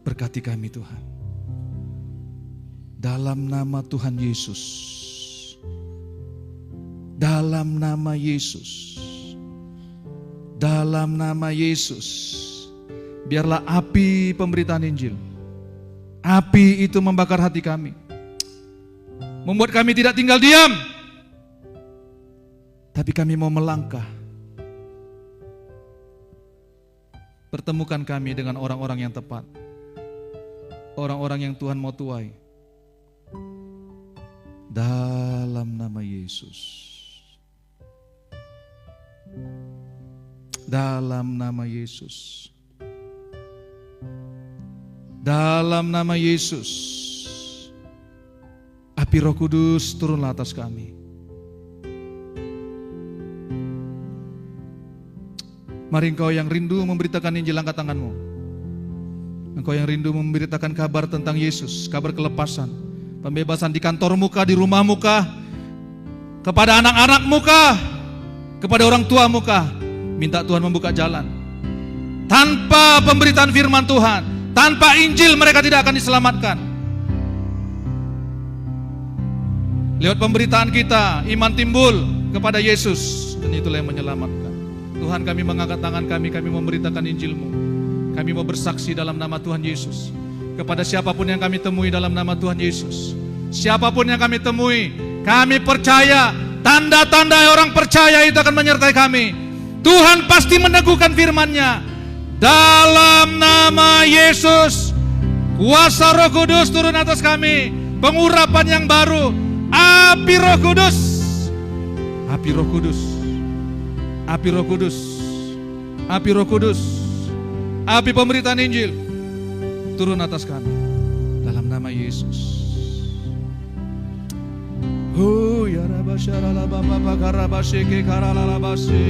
Berkati kami Tuhan. Dalam nama Tuhan Yesus. Dalam nama Yesus. Dalam nama Yesus. Biarlah api pemberitaan Injil. Api itu membakar hati kami. Membuat kami tidak tinggal diam. Tapi kami mau melangkah. Pertemukan kami dengan orang-orang yang tepat. Orang-orang yang Tuhan mau tuai. Dalam nama Yesus. Dalam nama Yesus. Dalam nama Yesus. Api Roh Kudus turunlah atas kami. Mari engkau yang rindu memberitakan Injil, angkat tanganmu. Engkau yang rindu memberitakan kabar tentang Yesus, kabar kelepasan, pembebasan di kantormu kah, di rumahmu kah, kepada anak-anakmu kah, kepada orang tuamu kah. Minta Tuhan membuka jalan. Tanpa pemberitaan firman Tuhan, tanpa Injil mereka tidak akan diselamatkan. Lewat pemberitaan kita, iman timbul kepada Yesus, dan itulah yang menyelamatkan. Tuhan, kami mengangkat tangan kami memberitakan Injil-Mu. Kami mau bersaksi dalam nama Tuhan Yesus. Kepada siapapun yang kami temui dalam nama Tuhan Yesus. Siapapun yang kami temui, kami percaya, tanda-tanda orang percaya itu akan menyertai kami. Tuhan pasti meneguhkan firman-Nya. Dalam nama Yesus, kuasa Roh Kudus turun atas kami. Pengurapan yang baru, api Roh Kudus. Api Roh Kudus. Api Roh Kudus. Api Roh Kudus. Api pemberitaan Injil turun atas kami dalam nama Yesus. Oh ya rabba syarala baba karabashe ke karala labase.